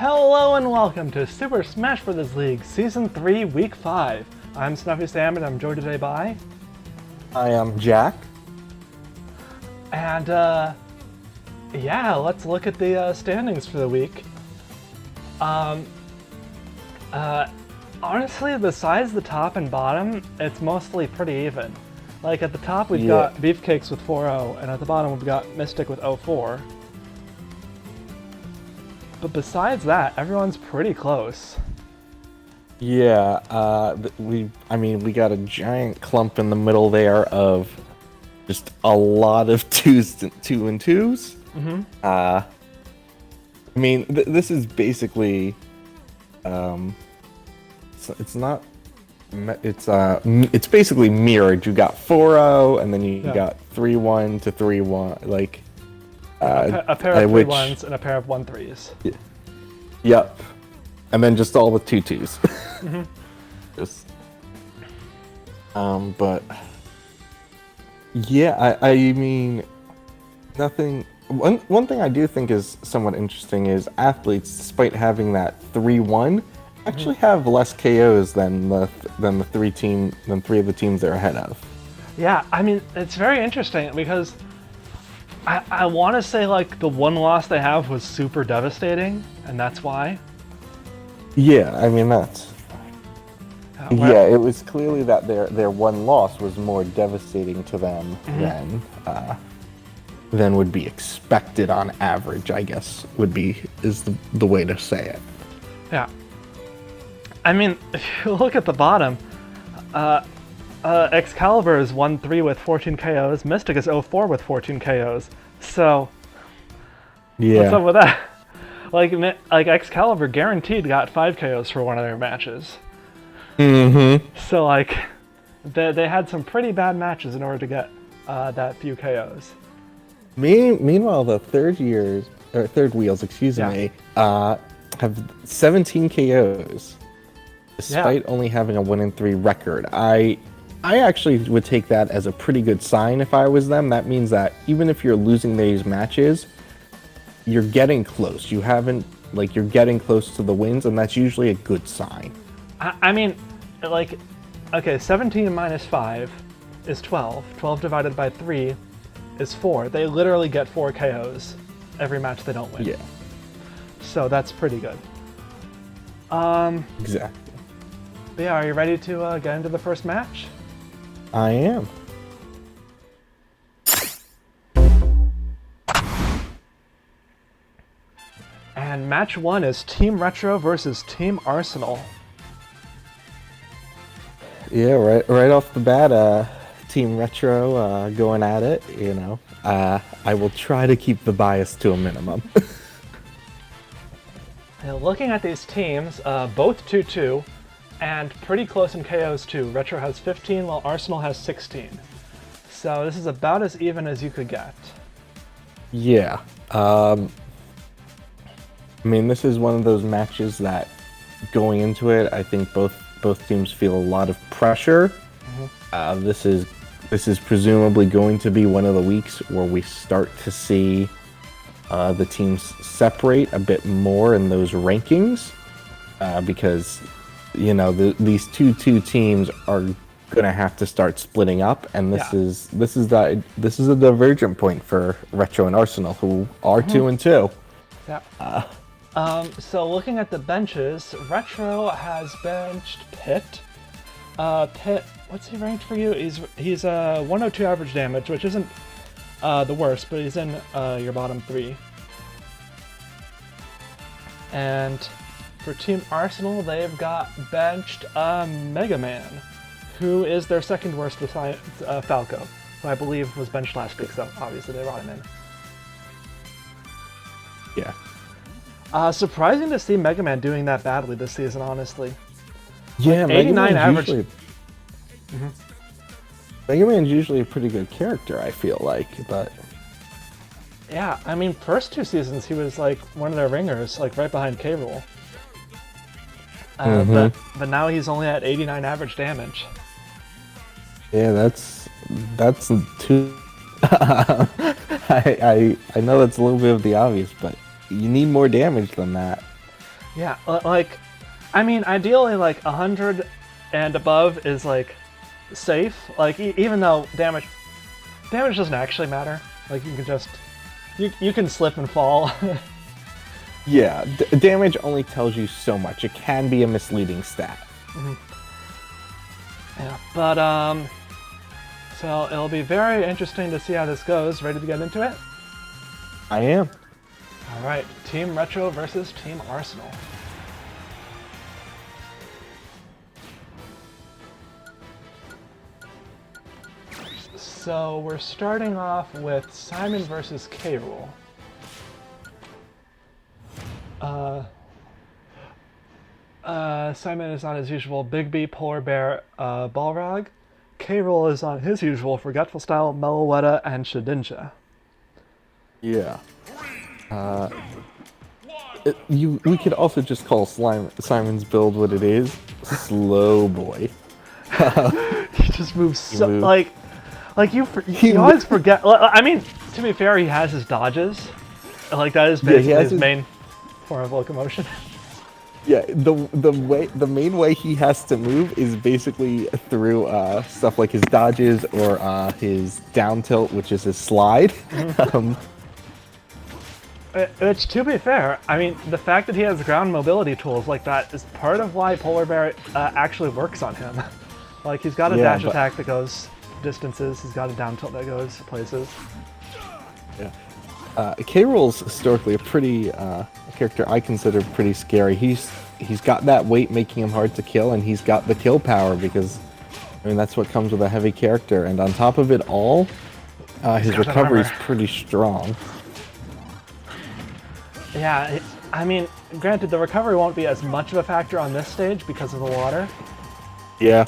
Hello and welcome to Super Smash Bros. League Season 3, Week 5. I'm Snuffy Sam and I'm joined today by... I am Jack. And, yeah, let's look at the standings for the week. Honestly, besides the top and bottom, it's mostly pretty even. Like, at the top we've got Beefcakes with 4-0, and at the bottom we've got Mystic with 0-4. But besides that, everyone's pretty close. Yeah, we got a giant clump in the middle there of just a lot of two and twos. Mm-hmm. This is basically, it's basically mirrored. You got 4-0, and then you got 3-1 to 3-1, like. A pair of 3-1s and a pair of 1-3s. Yeah. Yep. And then just all the 2-2s. Mm-hmm. But yeah, I mean, nothing. One thing I do think is somewhat interesting is athletes, despite having that 3-1, actually have less KOs than three of the teams they're ahead of. Yeah, I mean, it's very interesting because I want to say, like, the one loss they have was super devastating, and that's why. Yeah, I mean, that's... yeah, it was clearly that their one loss was more devastating to them than would be expected on average, I guess, is the way to say it. Yeah. I mean, if you look at the bottom, Excalibur is 1-3 with 14 KOs. Mystic is 0-4 with 14 KOs. So, yeah. What's up with that? Like Excalibur guaranteed got 5 KOs for one of their matches. Mm-hmm. So, like, they had some pretty bad matches in order to get that few KOs. Meanwhile, the third wheels, have 17 KOs, despite only having a 1-3 record. I actually would take that as a pretty good sign if I was them. That means that even if you're losing these matches, you're getting close. You're getting close to the wins, and that's usually a good sign. I mean, like, okay, 17 minus 5 is 12. 12 divided by 3 is 4. They literally get 4 KOs every match they don't win. Yeah. So that's pretty good. Exactly. But yeah, are you ready to get into the first match? I am. And match 1 is Team Retro versus Team Arsenal. Yeah, right off the bat, Team Retro going at it, you know. I will try to keep the bias to a minimum. Now, looking at these teams, both 2-2, and pretty close in KOs too. Retro has 15 while Arsenal has 16. So this is about as even as you could get. Yeah. I mean, this is one of those matches that going into it, I think both teams feel a lot of pressure. Mm-hmm. This is presumably going to be one of the weeks where we start to see the teams separate a bit more in those rankings, because you know these 2-2 teams are gonna have to start splitting up, and this is a divergent point for Retro and Arsenal, who are 2-2. Yeah. So looking at the benches, Retro has benched Pit. Pit, what's he ranked for you? He's 102 average damage, which isn't the worst, but he's in your bottom 3. And for Team Arsenal, they've got benched Mega Man, who is their second worst besides Falco, who I believe was benched last week, so obviously they brought him in. Yeah. Surprising to see Mega Man doing that badly this season, honestly. Yeah, like 89 average. Mega Man's usually a pretty good character, I feel like, but... Yeah, I mean, first 2 seasons he was like one of their ringers, like right behind K-Rool. But now he's only at 89 average damage. Yeah, that's too... I know that's a little bit of the obvious, but you need more damage than that. Yeah, like, I mean, ideally, like 100 and above is like safe. Like, even though damage doesn't actually matter. Like, you can just you can slip and fall. Yeah, damage only tells you so much. It can be a misleading stat. Yeah, but so it'll be very interesting to see how this goes. Ready to get into it? I am. All right, Team Retro versus Team Arsenal. So we're starting off with Simon versus K-Rool. Simon is on his usual Bigby, Polar Bear, Balrog. K-Rool is on his usual Forgetful Style, Meloetta, and Shedinja. Yeah. We could also just call Simon's build what it is. Slow boy. He just moves so like you always forget. I mean, to be fair, he has his dodges. Like that is basically his main form of locomotion. Yeah, the main way he has to move is basically through stuff like his dodges or his down tilt, which is his slide. Which, to be fair, I mean, the fact that he has ground mobility tools like that is part of why Polar Bear actually works on him. Like, he's got a dash attack that goes distances, he's got a down tilt that goes places. Yeah. K-Rool's historically a character I consider pretty scary. He's got that weight making him hard to kill, and he's got the kill power because, I mean, that's what comes with a heavy character. And on top of it all, his recovery is pretty strong. Yeah, I mean, granted, the recovery won't be as much of a factor on this stage because of the water. Yeah.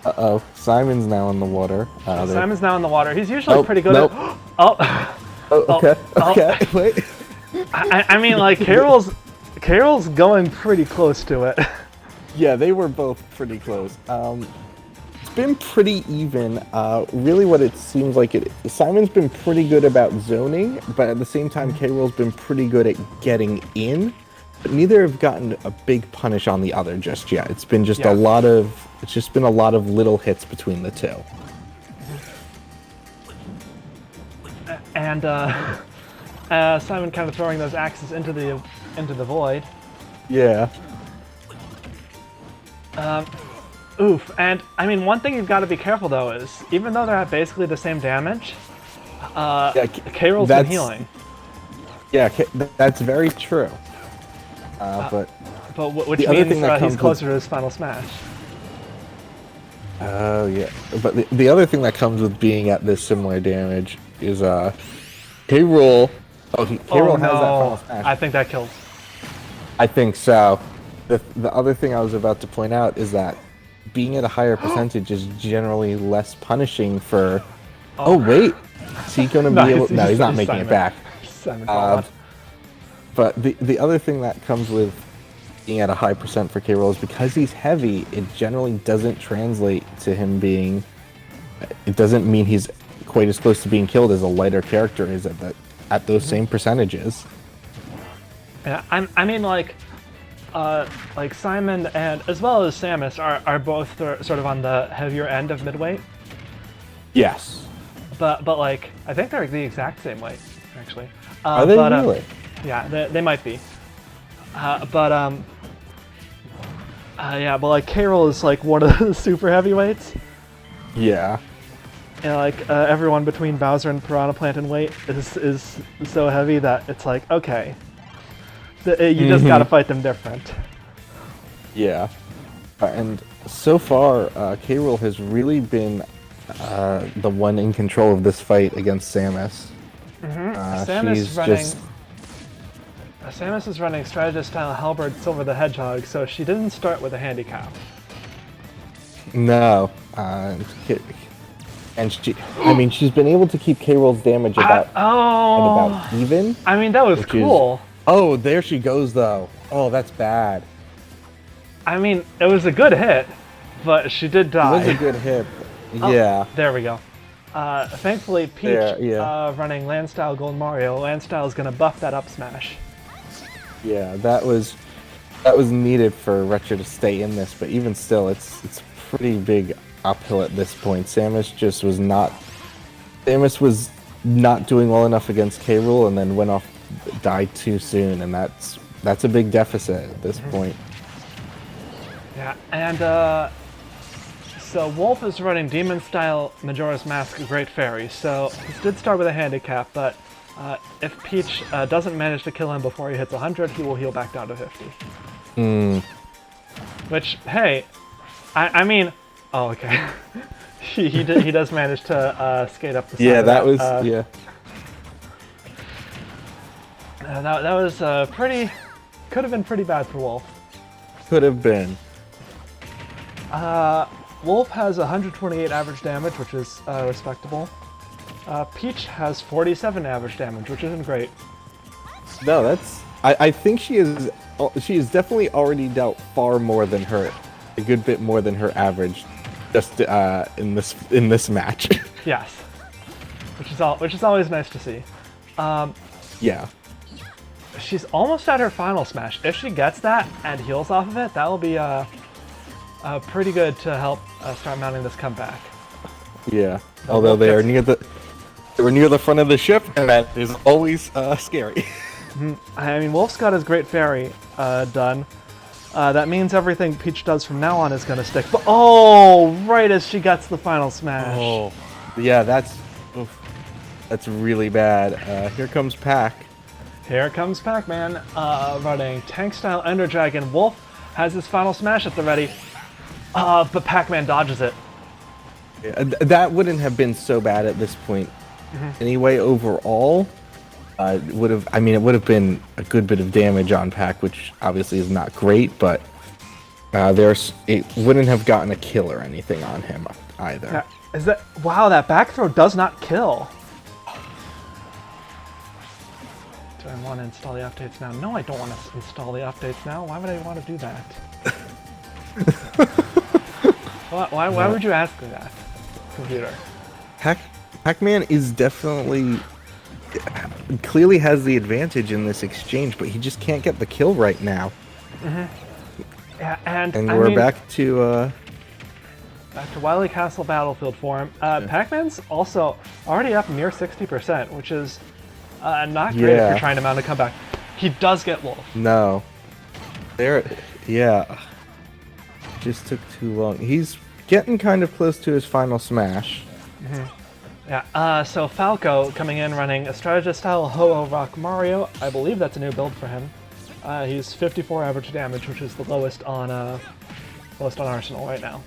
Uh-oh. Simon's now in the water. Simon's now in the water. He's usually pretty good at... Okay. Wait. I mean, like, K-Rool's going pretty close to it. Yeah, they were both pretty close. It's been pretty even. Really what it seems like Simon's been pretty good about zoning, but at the same time, K-Rool's been pretty good at getting in. But neither have gotten a big punish on the other just yet. It's been just it's just been a lot of little hits between the two. And Simon kind of throwing those axes into the void. Yeah. Oof. And I mean, one thing you've got to be careful though is even though they're basically the same damage, K-Rool's been healing. Yeah, that's very true. But which means he's closer to his final smash. Oh yeah, but the other thing that comes with being at this similar damage is K-Rool. K-Rool has that final smash. I think that kills. I think so. The other thing I was about to point out is that being at a higher percentage is generally less punishing for. Oh wait, is he going to be able? No, he's not making it back. But the other thing that comes with being at a high percent for K-Rool is because he's heavy, it generally doesn't translate to him being... It doesn't mean he's quite as close to being killed as a lighter character is at those same percentages. Yeah, I mean, like Simon and as well as Samus are both sort of on the heavier end of midweight. Yes. But like, I think they're the exact same weight, actually. Are they really? Yeah, they might be. But like K-Rool is like one of the super heavyweights. Yeah. And like everyone between Bowser and Piranha Plant in weight is so heavy that it's like, okay, you just gotta fight them different. Yeah. And so far, K-Rool has really been the one in control of this fight against Samus. Samus is running strategist style Halberd Silver the Hedgehog, so she didn't start with a handicap. No. And she's been able to keep K-Rool's damage about even. I mean, that was cool. Oh, there she goes, though. Oh, that's bad. I mean, it was a good hit, but she did die. It was a good hit. Yeah. There we go. Thankfully, Peach running Land Style Gold Mario. Land Style is going to buff that up smash. Yeah, that was needed for Retro to stay in this, but even still, it's pretty big uphill at this point. Samus was not doing well enough against K. Rool, and then went off, died too soon, and that's a big deficit at this point. Yeah, and so Wolf is running Demon Style Majora's Mask Great Fairy, so he did start with a handicap, but if Peach doesn't manage to kill him before he hits 100, he will heal back down to 50. Which, hey, I mean, oh, okay. he does manage to skate up the side. Yeah, of that was, yeah. That was pretty, could have been pretty bad for Wolf. Could have been. Wolf has 128 average damage, which is respectable. Peach has 47 average damage, which isn't great. No, that's. I think she is definitely already dealt far more than a good bit more than her average, just in this match. Yes, which is always nice to see. Yeah. She's almost at her final smash. If she gets that and heals off of it, that will be pretty good to help start mounting this comeback. Yeah. Although they were near the front of the ship, and that is always scary. I mean, Wolf's got his Great Fairy done. That means everything Peach does from now on is going to stick. But oh, right as she gets the final smash. Oh, yeah, that's really bad. Here comes Pac. Here comes Pac-Man running Tank Style Ender Dragon. Wolf has his final smash at the ready, but Pac-Man dodges it. Yeah, that wouldn't have been so bad at this point. Anyway, overall, it would have been a good bit of damage on Pac, which obviously is not great, but it wouldn't have gotten a kill or anything on him either. Yeah, wow, that back throw does not kill. Do I want to install the updates now? No, I don't want to install the updates now. Why would I want to do that? Why would you ask me that, computer? Pac-Man is definitely clearly has the advantage in this exchange, but he just can't get the kill right now. Yeah, and we're back to Wily Castle Battlefield for him. Pac-Man's also already up near 60%, which is not great if you're trying to mount a comeback. He does get Wolf. No. Yeah. Just took too long. He's getting kind of close to his final smash. Yeah, so Falco coming in running a strategist style Ho-Oh Rock Mario. I believe that's a new build for him. He's 54 average damage, which is the lowest on Arsenal right now.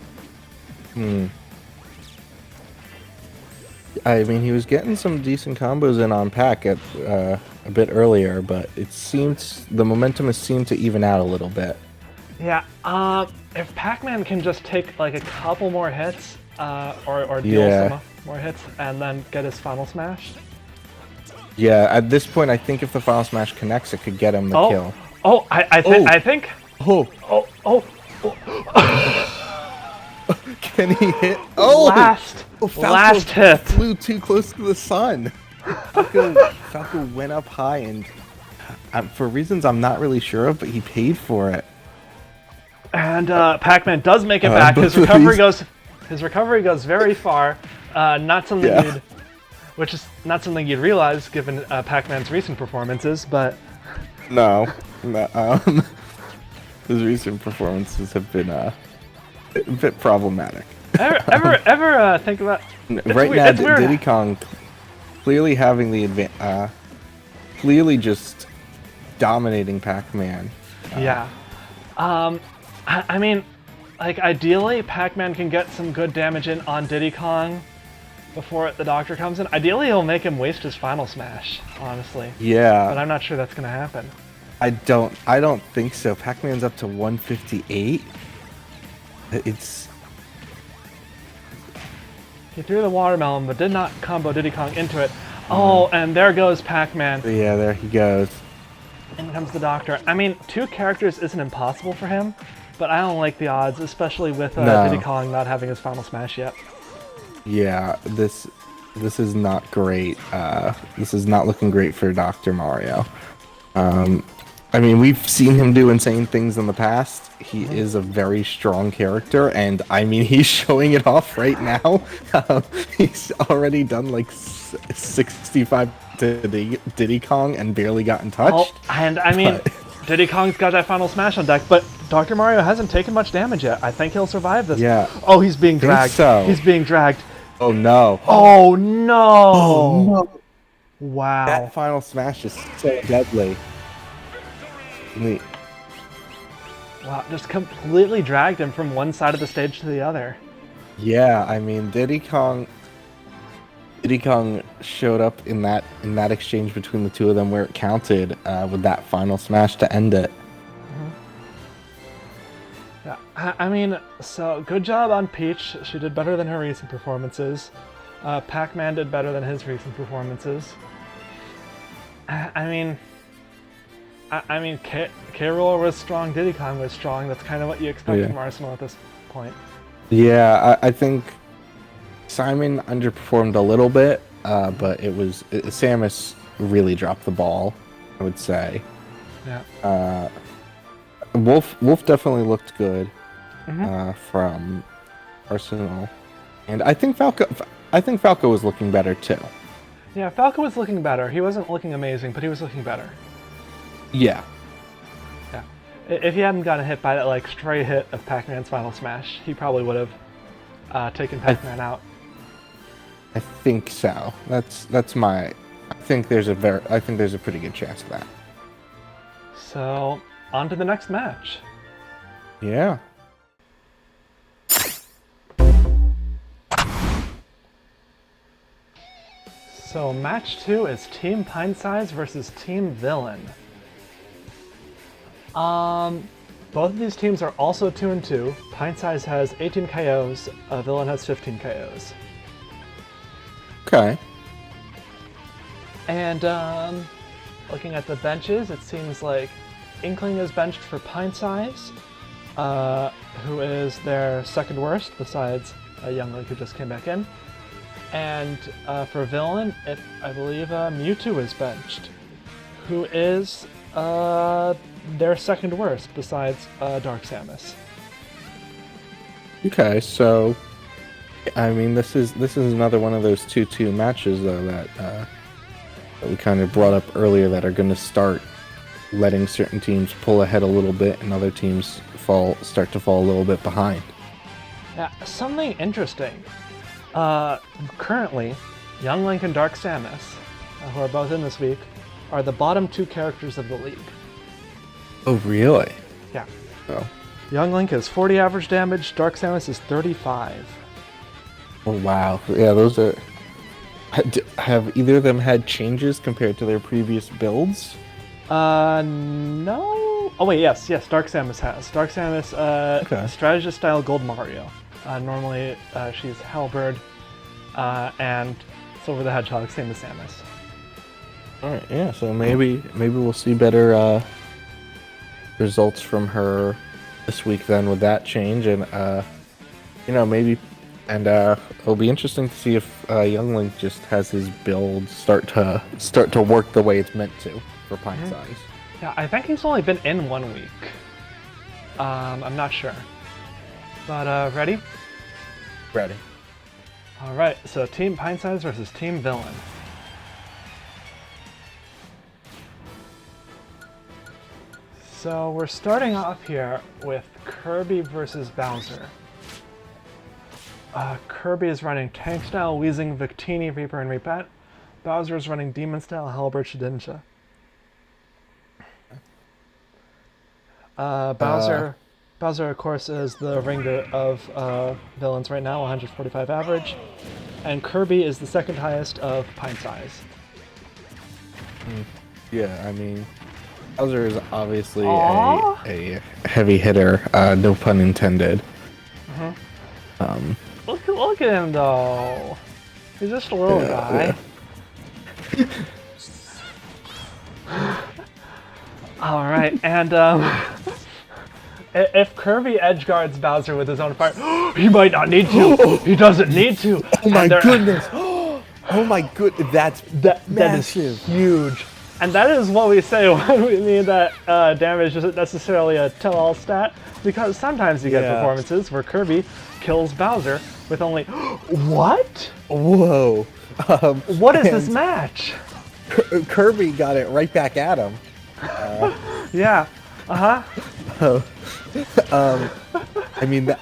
I mean, he was getting some decent combos in on Pac at a bit earlier, but it seems the momentum has seemed to even out a little bit. Yeah, if Pac-Man can just take like a couple more hits, or deal some more hits, and then get his final smash. Yeah, at this point, I think if the final smash connects, it could get him the kill. I think. Can he hit? Oh! Last hit. Flew too close to the sun. Falco went up high, and for reasons I'm not really sure of, but he paid for it. And Pac-Man does make it back. His recovery goes very far. Not something which is not something you'd realize given Pac-Man's recent performances, but no. His recent performances have been a bit problematic. ever think about right now? Diddy Kong clearly having the advantage, clearly just dominating Pac-Man. Yeah. I mean, like, ideally, Pac-Man can get some good damage in on Diddy Kong before the Doctor comes in. Ideally, he'll make him waste his final smash, honestly. Yeah. But I'm not sure that's going to happen. I don't think so. Pac-Man's up to 158. He threw the watermelon, but did not combo Diddy Kong into it. Oh, and there goes Pac-Man. Yeah, there he goes. In comes the Doctor. I mean, 2 characters isn't impossible for him, but I don't like the odds, especially with Diddy Kong not having his final smash yet. Yeah, this is not great. This is not looking great for Dr. Mario. I mean, we've seen him do insane things in the past. He is a very strong character, and I mean, he's showing it off right now. He's already done like 65 to Diddy Kong and barely gotten touched. Oh, and I mean, Diddy Kong's got that final smash on deck, but Dr. Mario hasn't taken much damage yet. I think he'll survive this. Yeah. Oh, he's being dragged. So. He's being dragged. Oh no. Oh no. Oh no. Wow. That final smash is so deadly. Wow, just completely dragged him from one side of the stage to the other. Yeah, I mean, Diddy Kong showed up in that exchange between the two of them where it counted with that final smash to end it. Yeah, I mean, so good job on Peach. She did better than her recent performances. Pac-Man did better than his recent performances. I mean, K-Rool was strong, Diddy Kong was strong. That's kind of what you expect from Arsenal at this point. Yeah, I think Simon underperformed a little bit, but Samus really dropped the ball, I would say. Yeah. Wolf definitely looked good from Arsenal, and I think Falco was looking better too. Yeah, Falco was looking better. He wasn't looking amazing, but he was looking better. Yeah. Yeah. If he hadn't gotten hit by that like stray hit of Pac-Man's final smash, he probably would have taken Pac-Man out. I think so. That's my. I think there's a pretty good chance of that. So on to the next match. Yeah. So match 2 is Team Pintsize versus Team Villain. Both of these teams are also 2-2. Pintsize has 18 KOs, Villain has 15 KOs. Okay. And looking at the benches, it seems like Inkling is benched for Pintsize, who is their second worst, besides Young Link, who just came back in. And for Villain, I believe Mewtwo is benched, who is their second worst, besides Dark Samus. Okay, so I mean, this is another one of those 2-2 matches though that we kind of brought up earlier that are going to start letting certain teams pull ahead a little bit and other teams start to fall a little bit behind. Yeah, something interesting. Currently, Young Link and Dark Samus, who are both in this week, are the bottom 2 characters of the league. Oh, really? Yeah. Oh. Young Link is 40 average damage, Dark Samus is 35. Oh, wow. Yeah, those are... Have either of them had changes compared to their previous builds? No. Oh, wait, yes, Dark Samus has. Dark Samus, strategist style Gold Mario. Normally, she's Halberd, and Silver the Hedgehog, same as Samus. Alright, yeah, so maybe we'll see better results from her this week then with that change, and maybe, and it'll be interesting to see if Young Link just has his build start to work the way it's meant to for Pintsize. Yeah, I think he's only been in 1 week. I'm not sure. But ready? Ready. Alright, so Team Pintsize versus Team Villain. So we're starting off here with Kirby versus Bowser. Kirby is running Tank Style, Weezing, Victini, Reaper, and Repat. Bowser is running Demon Style, Halberd, Shedinja. Bowser, of course, is the ringer of villains right now, 145 average. And Kirby is the second highest of Pintsize. Yeah, I mean, Bowser is obviously a heavy hitter, no pun intended. Look at him, though. He's just a little guy. Yeah. Alright, and if Kirby edgeguards Bowser with his own fire, he might not need to. He doesn't need to. Oh my goodness. Oh my goodness. That is huge. And that is what we say when we mean that damage isn't necessarily a tell-all stat, because sometimes you get performances where Kirby kills Bowser with only... What? Whoa. What is this match? Kirby got it right back at him. Yeah. Uh-huh. I mean,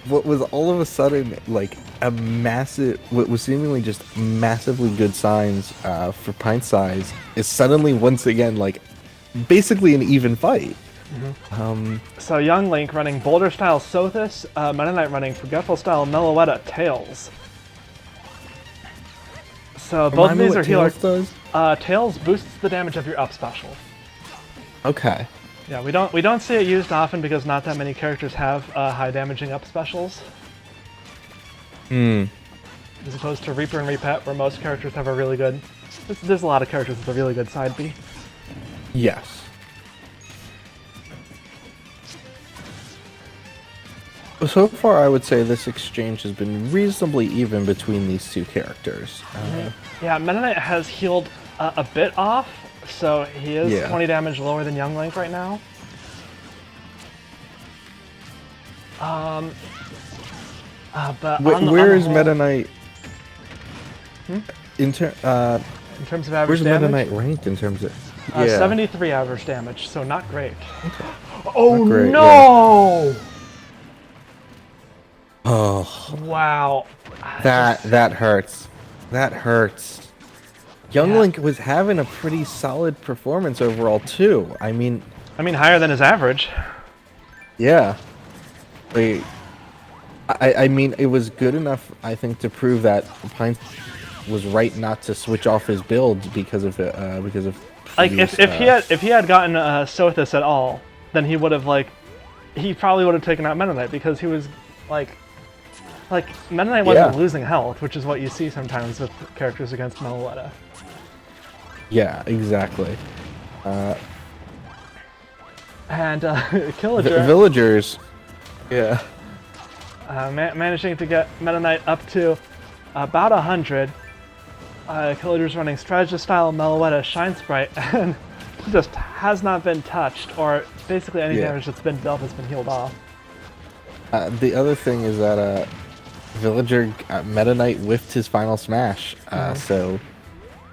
what was all of a sudden like a massive, what was seemingly just massively good signs for Pintsize is suddenly once again like basically an even fight. So Young Link running Boulder style Sothis, Meta Knight running Forgetful style Meloetta Tails. So both of these are healer. Tails boosts the damage of your up special. Okay. Yeah, we don't see it used often because not that many characters have high damaging up specials. As opposed to Reaper and Repet, where most characters have a really good... There's a lot of characters with a really good side B. Yes. So far, I would say this exchange has been reasonably even between these two characters. Yeah, Meta Knight has healed a bit off, so he is 20 damage lower than Young Link right now. But where is Meta Knight? In terms of average where's damage? Meta Knight ranked in terms of? 73 average damage, so not great. Okay. Oh not great, no! Yeah. Oh. Wow. That hurts. That hurts. Young Link was having a pretty solid performance overall too. I mean higher than his average. Yeah. I mean, it was good enough, I think, to prove that Pine was right not to switch off his build because of like if he had gotten Sothis at all, then he would have he probably would have taken out Meta Knight because he was like Meta Knight wasn't losing health, which is what you see sometimes with characters against Meloetta. Yeah, exactly. And Killager... Villagers... Yeah. Managing to get Meta Knight up to about 100. Killager's running Strategist style Meloetta Shine Sprite, and just has not been touched, or basically any damage that's been dealt has been healed off. The other thing is that Villager Meta Knight whiffed his final smash, so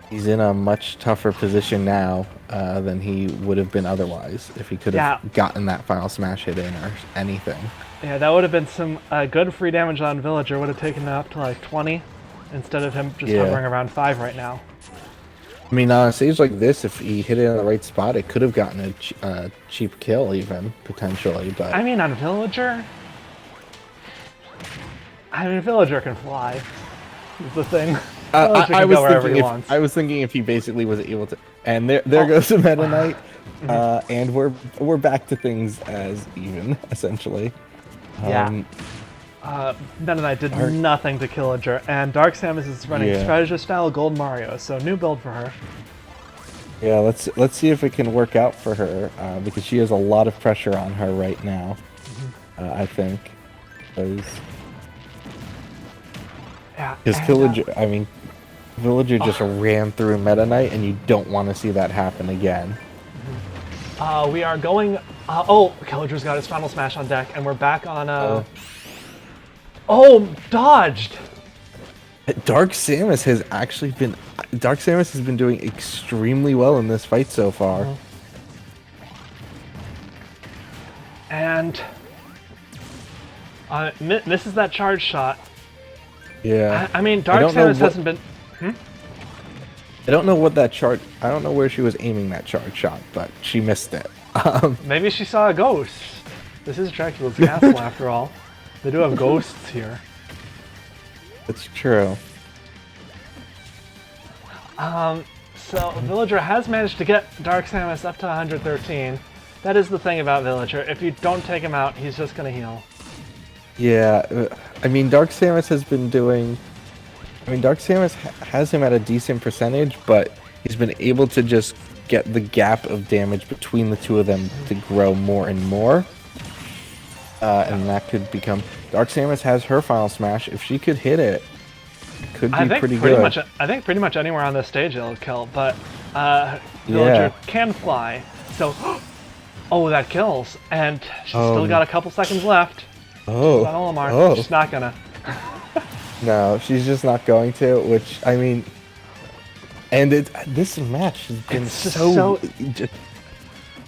he's in a much tougher position now than he would have been otherwise if he could have gotten that final smash hit in or anything. Yeah, that would have been some good free damage on Villager. Would have taken it up to like 20 instead of him just hovering around 5 right now. I mean, on a stage like this, if he hit it in the right spot, it could have gotten a cheap kill even, potentially. But I mean, on Villager... Villager can fly, is the thing. I was thinking if he basically was able to... And there goes the Meta Knight. And we're back to things as even, essentially. Meta Knight did nothing to Killager, and Dark Samus is running Strategist style Gold Mario, so new build for her. Yeah, let's see if it can work out for her, because she has a lot of pressure on her right now. I think, because Killager, Villager just ran through Meta Knight, and you don't want to see that happen again. We are going... Killager's got his final smash on deck, and we're back on... dodged! Dark Samus has been doing extremely well in this fight so far. And... misses that charge shot. Yeah. Dark Samus hasn't been... I don't know what that charge... I don't know where she was aiming that charge shot, but she missed it. Maybe she saw a ghost. This is Dracula's castle, after all. They do have ghosts here. It's true. So Villager has managed to get Dark Samus up to 113. That is the thing about Villager. If you don't take him out, he's just going to heal. Yeah, Dark Samus has been doing... Dark Samus has him at a decent percentage, but he's been able to just get the gap of damage between the two of them to grow more and more. And that could become... Dark Samus has her final smash. If she could hit it, it could be pretty good. I think pretty much anywhere on this stage it'll kill, but Villager Yeah. can fly. So, oh, that kills. And she's still got a couple seconds left. Oh. On Olimar. Oh. She's not gonna. No, she's just not going to, which, I mean... And this match has been It's just so...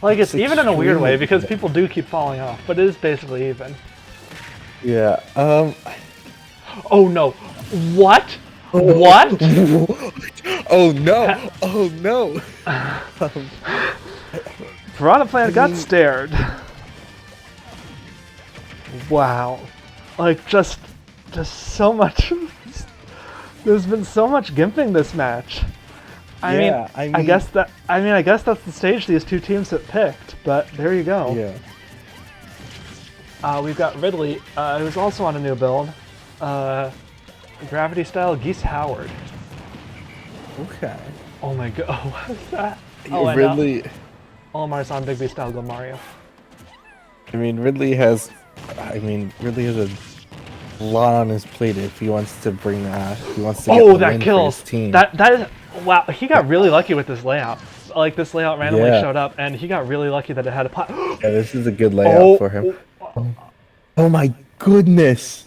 Like, it's even in a weird way extremely because good. people do keep falling off, but it is basically even. Yeah, Oh no. What? What? Oh no! Oh no! Piranha Plant got stared. Wow. Like, just so much. There's been so much gimping this match. I mean, I guess that's the stage these two teams have picked, but there you go. Yeah. We've got Ridley, who's also on a new build. Gravity style Geese Howard. Okay. Oh my god, what is that? Oh, and Ridley... Olimar's on Big B style Go Mario. I mean, Ridley has a lot on his plate if he wants to bring he wants to get the That win kills. for his team. That is, wow, he got really lucky with this layout. Like, this layout randomly Yeah. showed up and he got really lucky that it had a pot. Yeah, this is a good layout for him. Oh my goodness!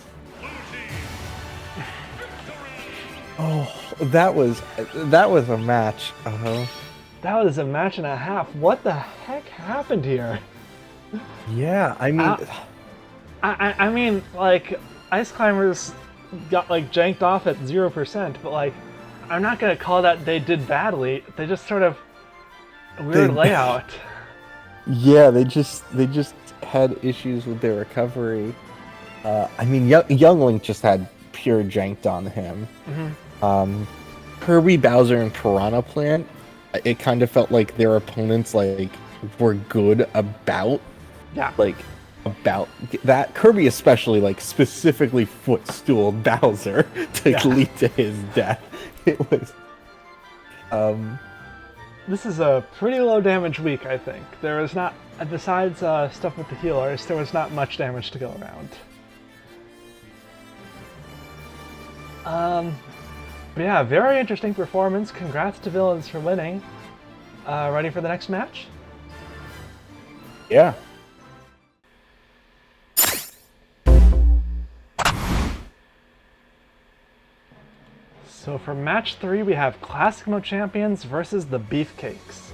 Oh, that was a match. That was a match and a half. What the heck happened here? Yeah, I mean, I mean, like, Ice Climbers got, like, janked off at 0%, but, like, I'm not gonna call that they did badly. They just sort of weird layout. yeah, they just had issues with their recovery. I mean, Young Link just had pure janked on him. Kirby, Bowser, and Piranha Plant, it kind of felt like their opponents were good about that. Kirby especially specifically footstooled Bowser to lead to his death. It was This is a pretty low damage week, I think. There was not, besides stuff with the healers, there was not much damage to go around. But yeah, very interesting performance. Congrats to Villains for winning. Ready for the next match? Yeah. So for match 3, we have Classic Mode Champions versus the Beefcakes.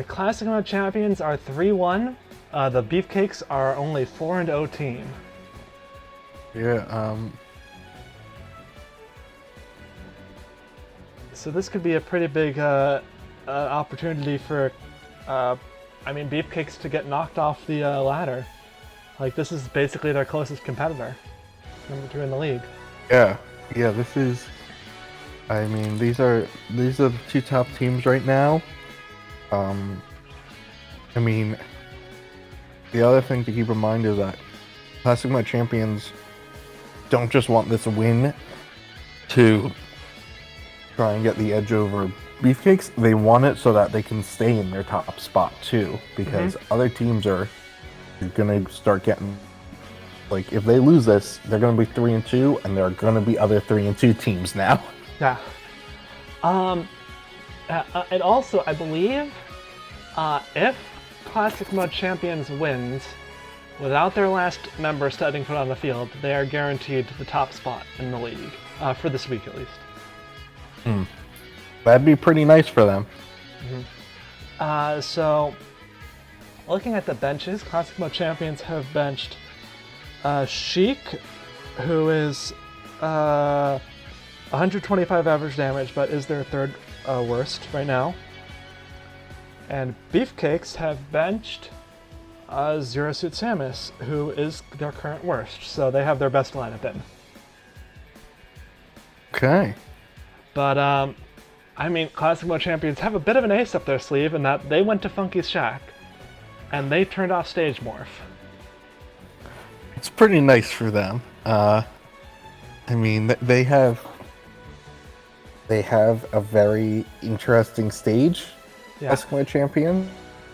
Classic Mode Champions are 3-1. The Beefcakes are only 4-0 team. Yeah, So this could be a pretty big opportunity for, Beefcakes to get knocked off the ladder. Like, this is basically their closest competitor. Number 2 in the league. Yeah, this is... I mean, these are the two top teams right now. I mean, the other thing to keep in mind is that Classic Mode Champions don't just want this win to try and get the edge over Beefcakes. They want it so that they can stay in their top spot too, because other teams are gonna start getting, like, if they lose this, they're gonna be 3-2, and there are gonna be other 3-2 teams now. Yeah. And also, I believe, if Classic Mode Champions wins, without their last member setting foot on the field, they are guaranteed the top spot in the league, for this week at least. That'd be pretty nice for them. So, looking at the benches, Classic Mode Champions have benched Sheik, who is 125 average damage, but is their third worst right now. And Beefcakes have benched Zero Suit Samus, who is their current worst, so they have their best lineup in. Okay. But, Classic Mode Champions have a bit of an ace up their sleeve in that they went to Funky's Shack, and they turned off Stage Morph. It's pretty nice for them. I mean, they have a very interesting stage. Yeah. Classic Mode Champion.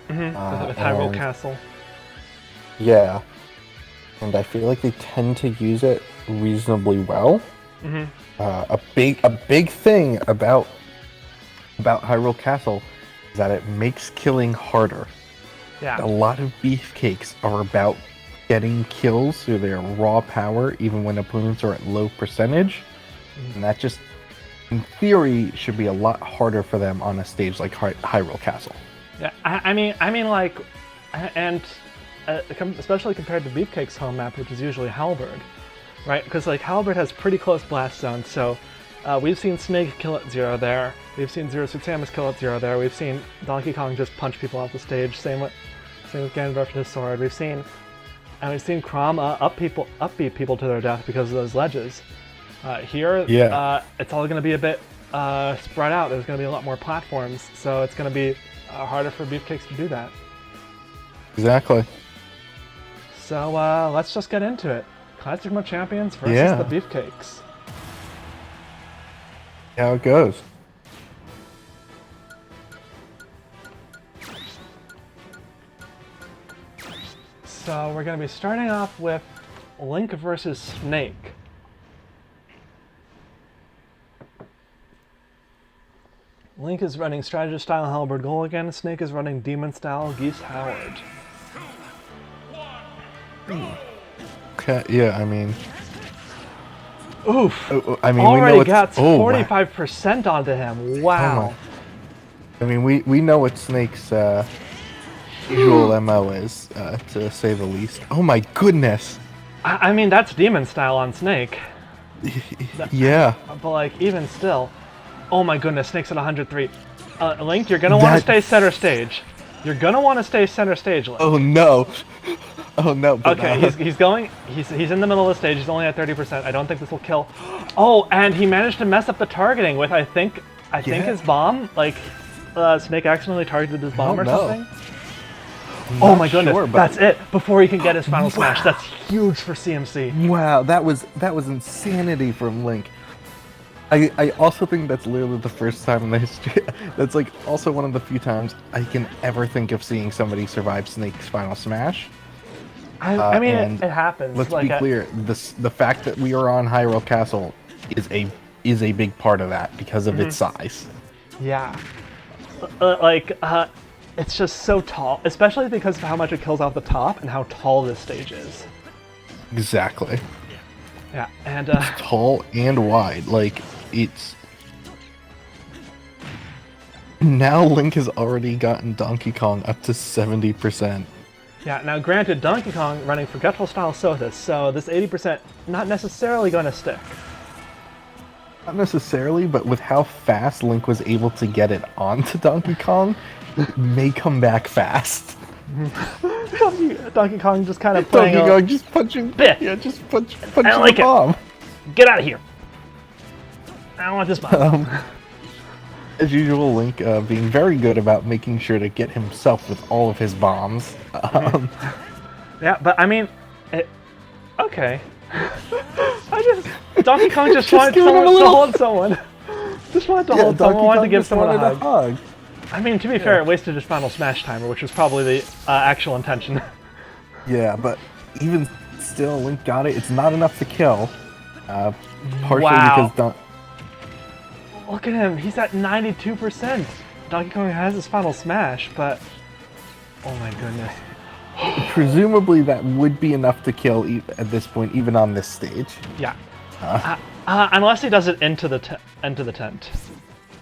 The Hyrule Castle. Yeah. And I feel like they tend to use it reasonably well. A big thing about about Hyrule Castle is that it makes killing harder. Yeah. A lot of beefcakes are about getting kills through their raw power, even when opponents are at low percentage. And that just, in theory, should be a lot harder for them on a stage like Hyrule Castle. Yeah, I mean, like, and especially compared to Beefcake's home map, which is usually Halberd, right? Because like Halberd has pretty close blast zones, so we've seen Snake kill at 0 there. We've seen Zero Suit Samus kill at 0 there. We've seen Donkey Kong just punch people off the stage. Same with Ganondorf with his sword. We've seen Chrom upbeat people to their death because of those ledges. Here, it's all going to be a bit spread out. There's going to be a lot more platforms, so it's going to be harder for Beefcakes to do that. Exactly. So let's just get into it. Classic Mode Champions versus the Beefcakes. How it goes. So we're going to be starting off with Link versus Snake. Link is running Strategist style Halberd Goal again. Snake is running Demon style Geese Howard. Okay, yeah, I mean... Oof! I mean, already we know got 45% onto him. Wow. I mean, we know what Snake's usual MO is, to say the least. Oh my goodness! I mean, that's Demon style on Snake. Yeah. But like, even still... Oh my goodness, Snake's at 103. Link, you're gonna want to stay center stage. You're gonna want to stay center stage, Link. Oh no! Oh no! Okay, he's going. He's in the middle of the stage. He's only at 30%. I don't think this will kill. Oh, and he managed to mess up the targeting with I think his bomb. Like, Snake accidentally targeted his bomb or something. Oh my goodness! Sure, that's it. Before he can get his final smash. That's huge for CMC. Wow, that was insanity from Link. I also think that's literally the first time in the history. That's like also one of the few times I can ever think of seeing somebody survive Snake's final smash. I mean, it happens. Let's be clear. The fact that we are on Hyrule Castle is a big part of that because of its size. Yeah. It's just so tall, especially because of how much it kills off the top and how tall this stage is. Exactly. Yeah, and it's tall and wide. Like, it's... Now Link has already gotten Donkey Kong up to 70%. Yeah, now granted, Donkey Kong running Forgetful Style Sothis, so this 80% not necessarily going to stick. Not necessarily, but with how fast Link was able to get it onto Donkey Kong, it may come back fast. Donkey Kong just kind of playing Donkey Kong just punching... Bit. Yeah, just punching like the bomb. Get out of here. I don't want this bomb. As usual, Link being very good about making sure to get himself with all of his bombs. Yeah, but I mean... okay. Donkey Kong just wanted to hold someone. Just wanted to hold someone, wanted to give someone a hug. I mean, to be fair, it wasted his final smash timer, which was probably the actual intention. Yeah, but even still, Link got it. It's not enough to kill. Partially because look at him. He's at 92%. Donkey Kong has his final smash, but... Oh my goodness. Presumably that would be enough to kill at this point, even on this stage. Yeah. Unless he does it into the tent.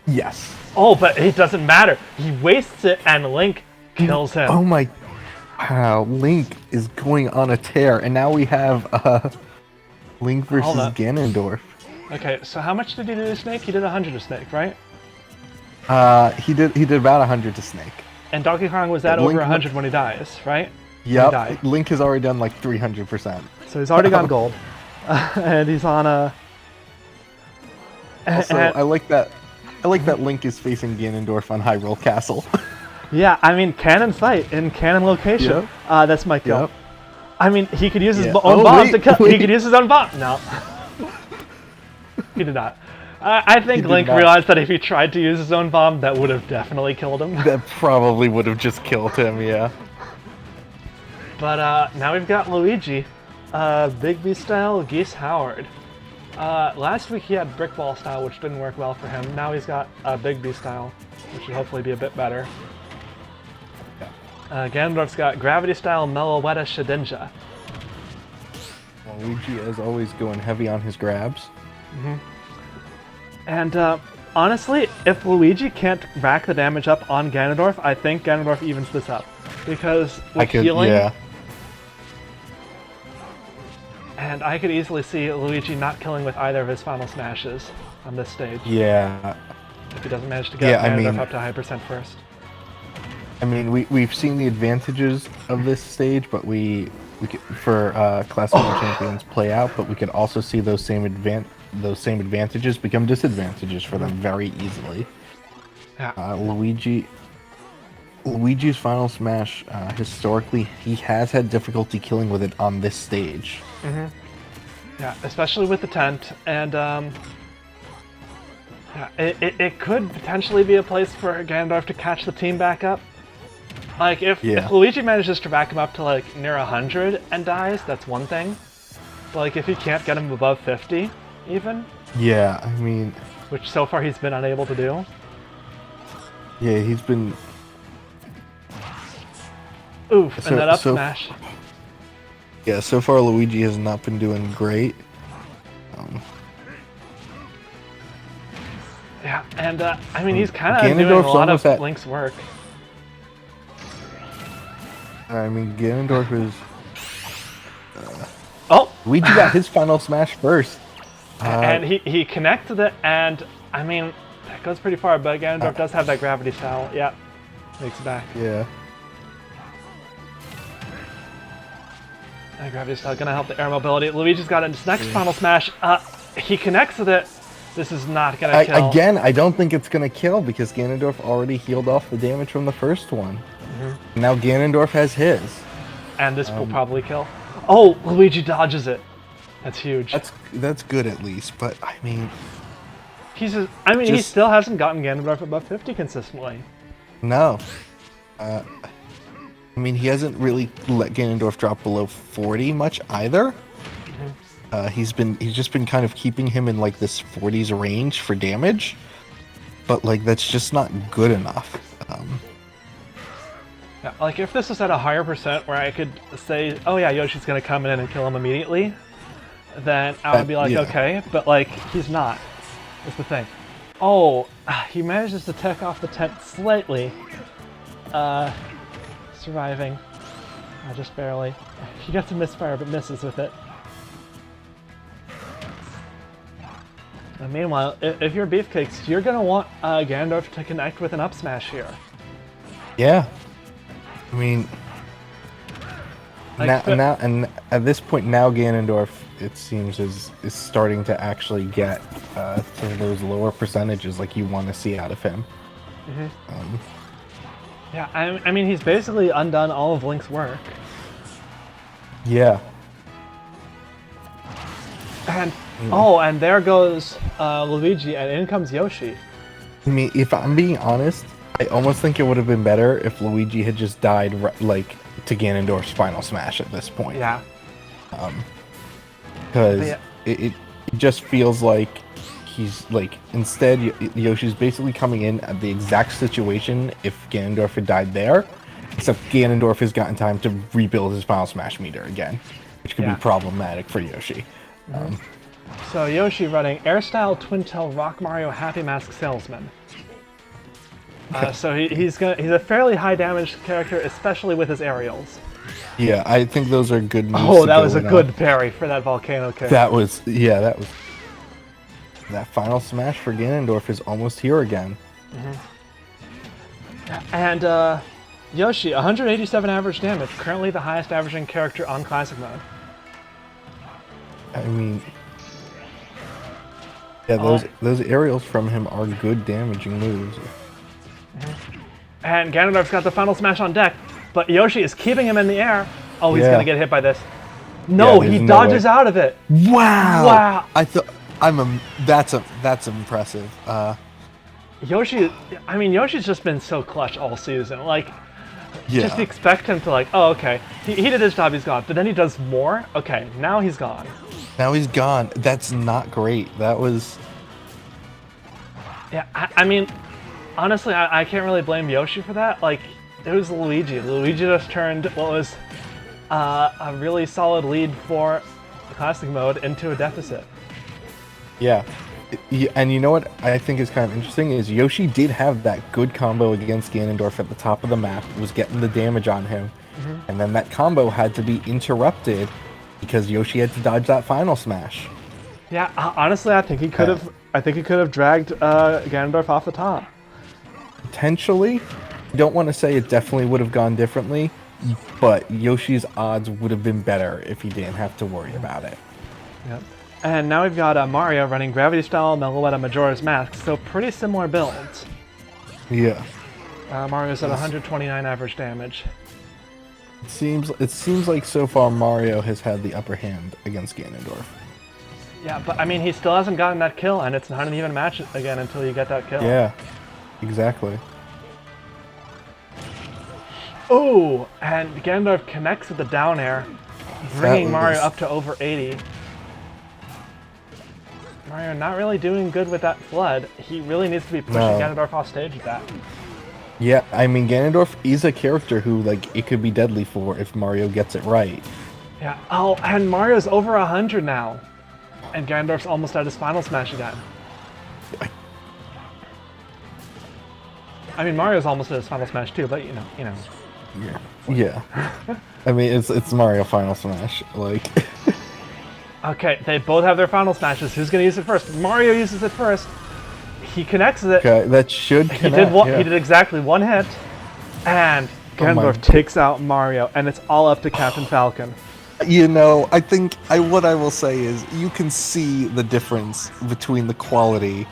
Yes. Oh, but it doesn't matter. He wastes it, and Link kills him. Oh my... Wow, Link is going on a tear, and now we have Link versus Ganondorf. Okay, so how much did he do to Snake? He did 100 to Snake, right? He did about 100 to Snake. And Donkey Kong was at over 100 when he dies, right? Yep. Link has already done like 300%. So he's already gone gold, and he's on a. Also, I like that Link is facing Ganondorf on Hyrule Castle. Yeah, I mean, cannon sight in cannon location. Yep. That's my kill. Yep. I mean, he could use his own bomb to kill. He could use his own bomb. No, he did not. I think Link realized that if he tried to use his own bomb, that would have definitely killed him. That probably would have just killed him. Yeah. But now we've got Luigi, Big B style Geese Howard. Last week he had Brick Ball style, which didn't work well for him. Now he's got Big B style, which should hopefully be a bit better. Ganondorf's got Gravity style Meloetta Shedinja. Luigi is always going heavy on his grabs. And honestly, if Luigi can't rack the damage up on Ganondorf, I think Ganondorf evens this up. Because with healing, yeah. and I could easily see Luigi not killing with either of his final smashes on this stage. Yeah. If he doesn't manage to get Ganondorf up to high percent first. I mean, we've seen the advantages of this stage, but for Classic champions play out, but we can also see those same advantages become disadvantages for them very easily. Yeah. Luigi's final smash, historically, he has had difficulty killing with it on this stage. Yeah, especially with the tent, and yeah, it could potentially be a place for Ganondorf to catch the team back up. Like, if Luigi manages to rack him up to, like, near 100 and dies, that's one thing. But, like, if he can't get him above 50, even... Yeah, I mean... Which, so far, he's been unable to do. Yeah, he's been... Oof, and that up smash. Yeah, so far Luigi has not been doing great. Yeah, and, I mean, he's kind of doing a lot of Link's work. I mean, Ganondorf is... Luigi got his final smash first. And he connected it, and, I mean, that goes pretty far, but Ganondorf does have that gravity style. Yeah, makes it back. Yeah. That gravity style gonna help the air mobility. Luigi's got his next final smash. He connects with it. This is not gonna kill. Again, I don't think it's gonna kill because Ganondorf already healed off the damage from the first one. Now Ganondorf has his. And this will probably kill. Oh, Luigi dodges it. That's huge. That's good at least, but I mean... he still hasn't gotten Ganondorf above 50 consistently. No. I mean, he hasn't really let Ganondorf drop below 40 much either. He's just been kind of keeping him in like this 40s range for damage, but like that's just not good enough. Yeah, like if this was at a higher percent where I could say, oh yeah, Yoshi's gonna come in and kill him immediately, then I would be like, okay, but like he's not. That's the thing. Oh, he manages to take off the tent slightly. Surviving. Just barely. He gets a misfire but misses with it. And meanwhile, if you're Beefcakes, you're going to want Ganondorf to connect with an up smash here. Yeah. I mean... now, and at this point now Ganondorf, it seems, is starting to actually get to those lower percentages like you want to see out of him. Yeah, I mean, he's basically undone all of Link's work. Yeah. And, and there goes Luigi, and in comes Yoshi. I mean, if I'm being honest, I almost think it would have been better if Luigi had just died, like, to Ganondorf's final smash at this point. Yeah. Because it just feels like he's, like, instead, Yoshi's basically coming in at the exact situation if Ganondorf had died there, except Ganondorf has gotten time to rebuild his final smash meter again, which could be problematic for Yoshi. So Yoshi running Air Style Twin Tail Rock Mario Happy Mask Salesman. So he's a fairly high damage character, especially with his aerials. Yeah, I think those are good moves. Oh, that was a good parry for that volcano kick. That was that final smash for Ganondorf is almost here again. And Yoshi, 187 average damage, currently the highest averaging character on Classic mode. I mean, yeah, those aerials from him are good damaging moves. And Ganondorf's got the final smash on deck, but Yoshi is keeping him in the air. Oh, he's gonna get hit by this. No, he dodges out of it. Wow! Wow! I thought that's impressive. Yoshi, I mean, Yoshi's just been so clutch all season. Like, just expect him to like, oh, okay, he did his job, he's gone. But then he does more. Okay, now he's gone. Now he's gone. That's not great. That was... Yeah, I mean, honestly, I can't really blame Yoshi for that. Like, it was Luigi. Luigi just turned what was a really solid lead for classic mode into a deficit. Yeah. And you know what I think is kind of interesting is Yoshi did have that good combo against Ganondorf at the top of the map, was getting the damage on him, and then that combo had to be interrupted because Yoshi had to dodge that final smash. Yeah, honestly, I think he could have. I think he could have dragged Ganondorf off the top. Potentially, I don't want to say it definitely would have gone differently, but Yoshi's odds would have been better if he didn't have to worry about it. Yep. And now we've got Mario running Gravity Style, Meloetta, Majora's Mask, so pretty similar builds. Yeah. Mario's at 129 average damage. It seems like so far Mario has had the upper hand against Ganondorf. Yeah, but I mean, he still hasn't gotten that kill, and it's not an even match again until you get that kill. Yeah, exactly. Oh, and Ganondorf connects with the down air, bringing Mario up to over 80. Mario not really doing good with that flood. He really needs to be pushing Ganondorf off stage with that. Yeah, I mean, Ganondorf is a character who, like, it could be deadly for if Mario gets it right. Yeah, oh, and Mario's over 100 now. And Ganondorf's almost at his final smash again. I mean, Mario's almost at his final smash too, but you know. Yeah. Yeah. I mean, it's Mario Final Smash, like... Okay, they both have their final smashes. Who's gonna use it first? Mario uses it first. He connects with it. Okay, that should connect. He did exactly one hit, and Ganondorf takes out Mario, and it's all up to Captain Falcon. You know, I think what I will say is you can see the difference between the quality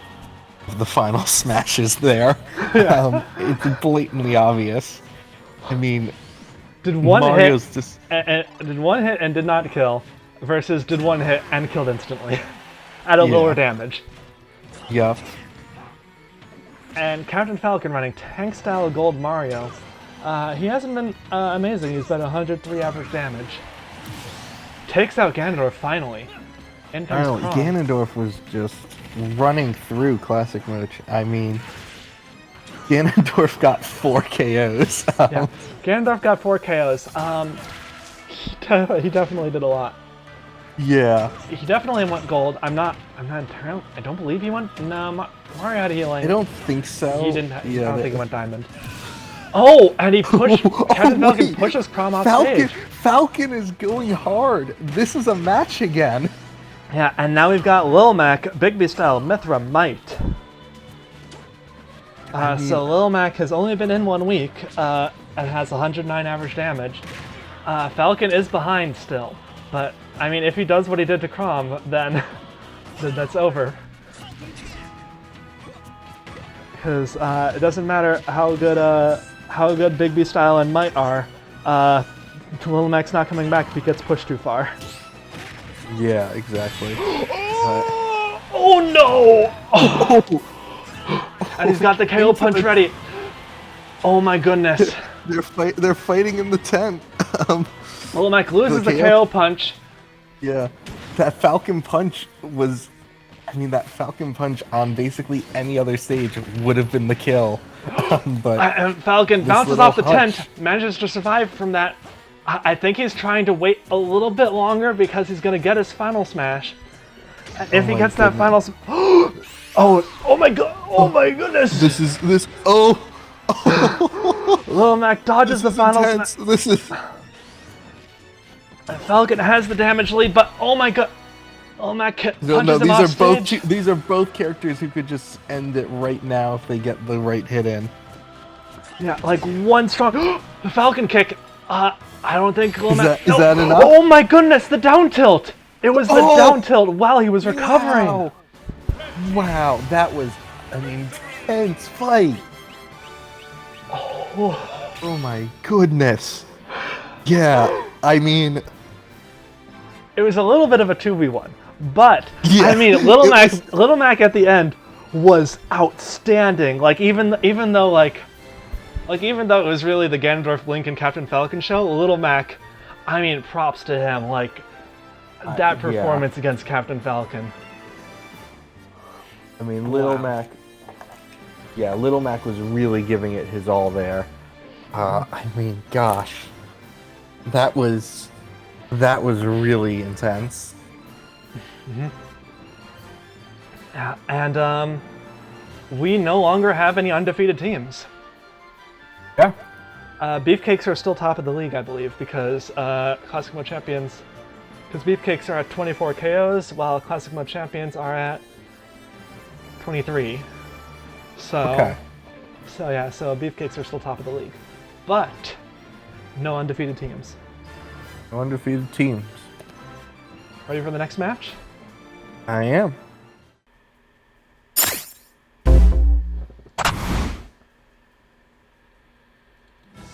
of the final smashes there. Yeah. It's blatantly obvious. I mean, did one Mario's hit just... did one hit and did not kill, versus did one hit and killed instantly at a lower damage. Yeah. And Captain Falcon running tank style gold Mario. He hasn't been amazing. He's been 103 average damage. Takes out Ganondorf finally. In comes Chrom. Ganondorf was just running through classic mode. I mean, Ganondorf got 4 KOs. Yeah, Ganondorf got 4 KOs. He definitely did a lot. Yeah. He definitely went gold. I'm not entirely. I don't believe he went. No, Mario had healing. I don't think so. He didn't. I don't think he went diamond. Oh, and he pushed. Captain Falcon pushes Chrom off stage. Falcon is going hard. This is a match again. Yeah, and now we've got Lil Mac, Bigby style, Mithra, Might. So Lil Mac has only been in 1 week and has 109 average damage. Falcon is behind still, but I mean, if he does what he did to Chrom, then that's over. Because it doesn't matter how good Bigby style and Might are. Lil Mac's not coming back if he gets pushed too far. Yeah, exactly. Oh no! Oh. And he's got the KO punch ready. Oh my goodness. They're fighting in the tent. Lil Mac loses the KO punch. Yeah, that Falcon punch was... I mean, that Falcon punch on basically any other stage would have been the kill. But Falcon bounces off the tent, manages to survive from that. I think he's trying to wait a little bit longer because he's going to get his final smash. If he gets that final... Oh my god! Oh my goodness! Lil Mac dodges the final smash. This is... Falcon has the damage lead, but oh my god! Oh my god! These are both characters who could just end it right now if they get the right hit in. Yeah, like one strong... The Falcon kick! I don't think Lil Mac... Is that enough? Oh my goodness, the down tilt! It was the down tilt while he was recovering! Wow, that was an intense fight! Oh my goodness. Yeah, I mean... It was a little bit of a 2v1, but, yeah, I mean, Little Mac at the end was outstanding. Like, even though it was really the Ganondorf, Link, and Captain Falcon show, Little Mac, I mean, props to him. Like, That performance against Captain Falcon. I mean, Little Wow. Mac. Yeah, Little Mac was really giving it his all there. I mean, gosh, that was really intense. Yeah, and we no longer have any undefeated teams. Yeah. Beefcakes are still top of the league, I believe, because Classic Mode Champions. Because Beefcakes are at 24 KOs, while Classic Mode Champions are at 23. So, so Beefcakes are still top of the league, but no undefeated teams. No undefeated teams. Ready for the next match? I am.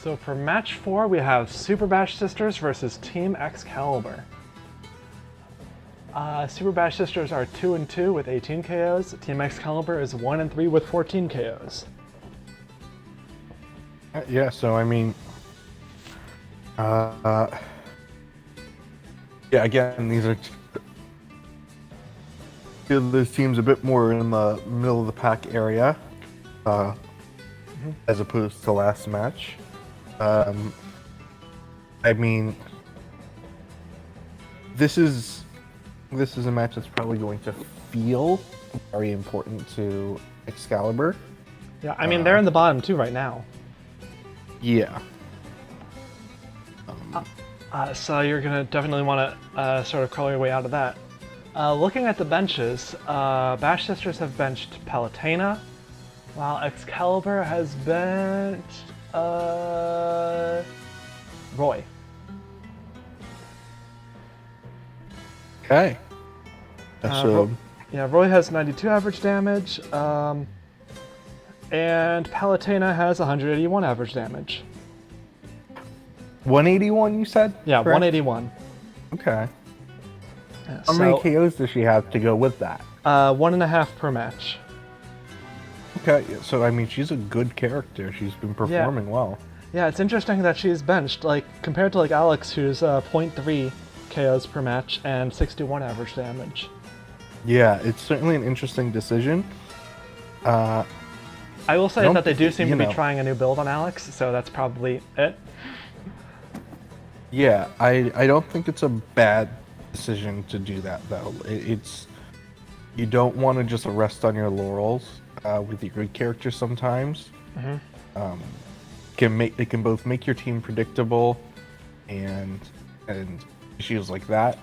So for match 4, we have Super Bash Sisters versus Team Excalibur. Super Bash Sisters are 2-2 with 18 KOs. Team Excalibur is 1-3 with 14 KOs. Yeah, so I mean, yeah, again, these are two of those teams a bit more in the middle of the pack area, as opposed to last match. I mean, this is a match that's probably going to feel very important to Excalibur. Yeah, I mean, they're in the bottom 2 right now. Yeah. So you're going to definitely want to sort of crawl your way out of that. Looking at the benches, Bash Sisters have benched Palutena, while Excalibur has benched Roy. Okay. So Yeah, Roy has 92 average damage, and Palutena has 181 average damage. 181, you said? Yeah, correct? 181. Okay. Yeah, How many KOs does she have to go with that? 1.5 per match. Okay, so I mean, she's a good character. She's been performing well. Yeah, it's interesting that she's benched, like, compared to, like, Alex, who's 0.3 KOs per match and 61 average damage. Yeah, it's certainly an interesting decision. I will say that they do seem to be know. trying a new build on Alex, so that's probably it. Yeah, I don't think it's a bad decision to do that, though. It's you don't want to just rest on your laurels with your good character sometimes. It can both make your team predictable and issues like that.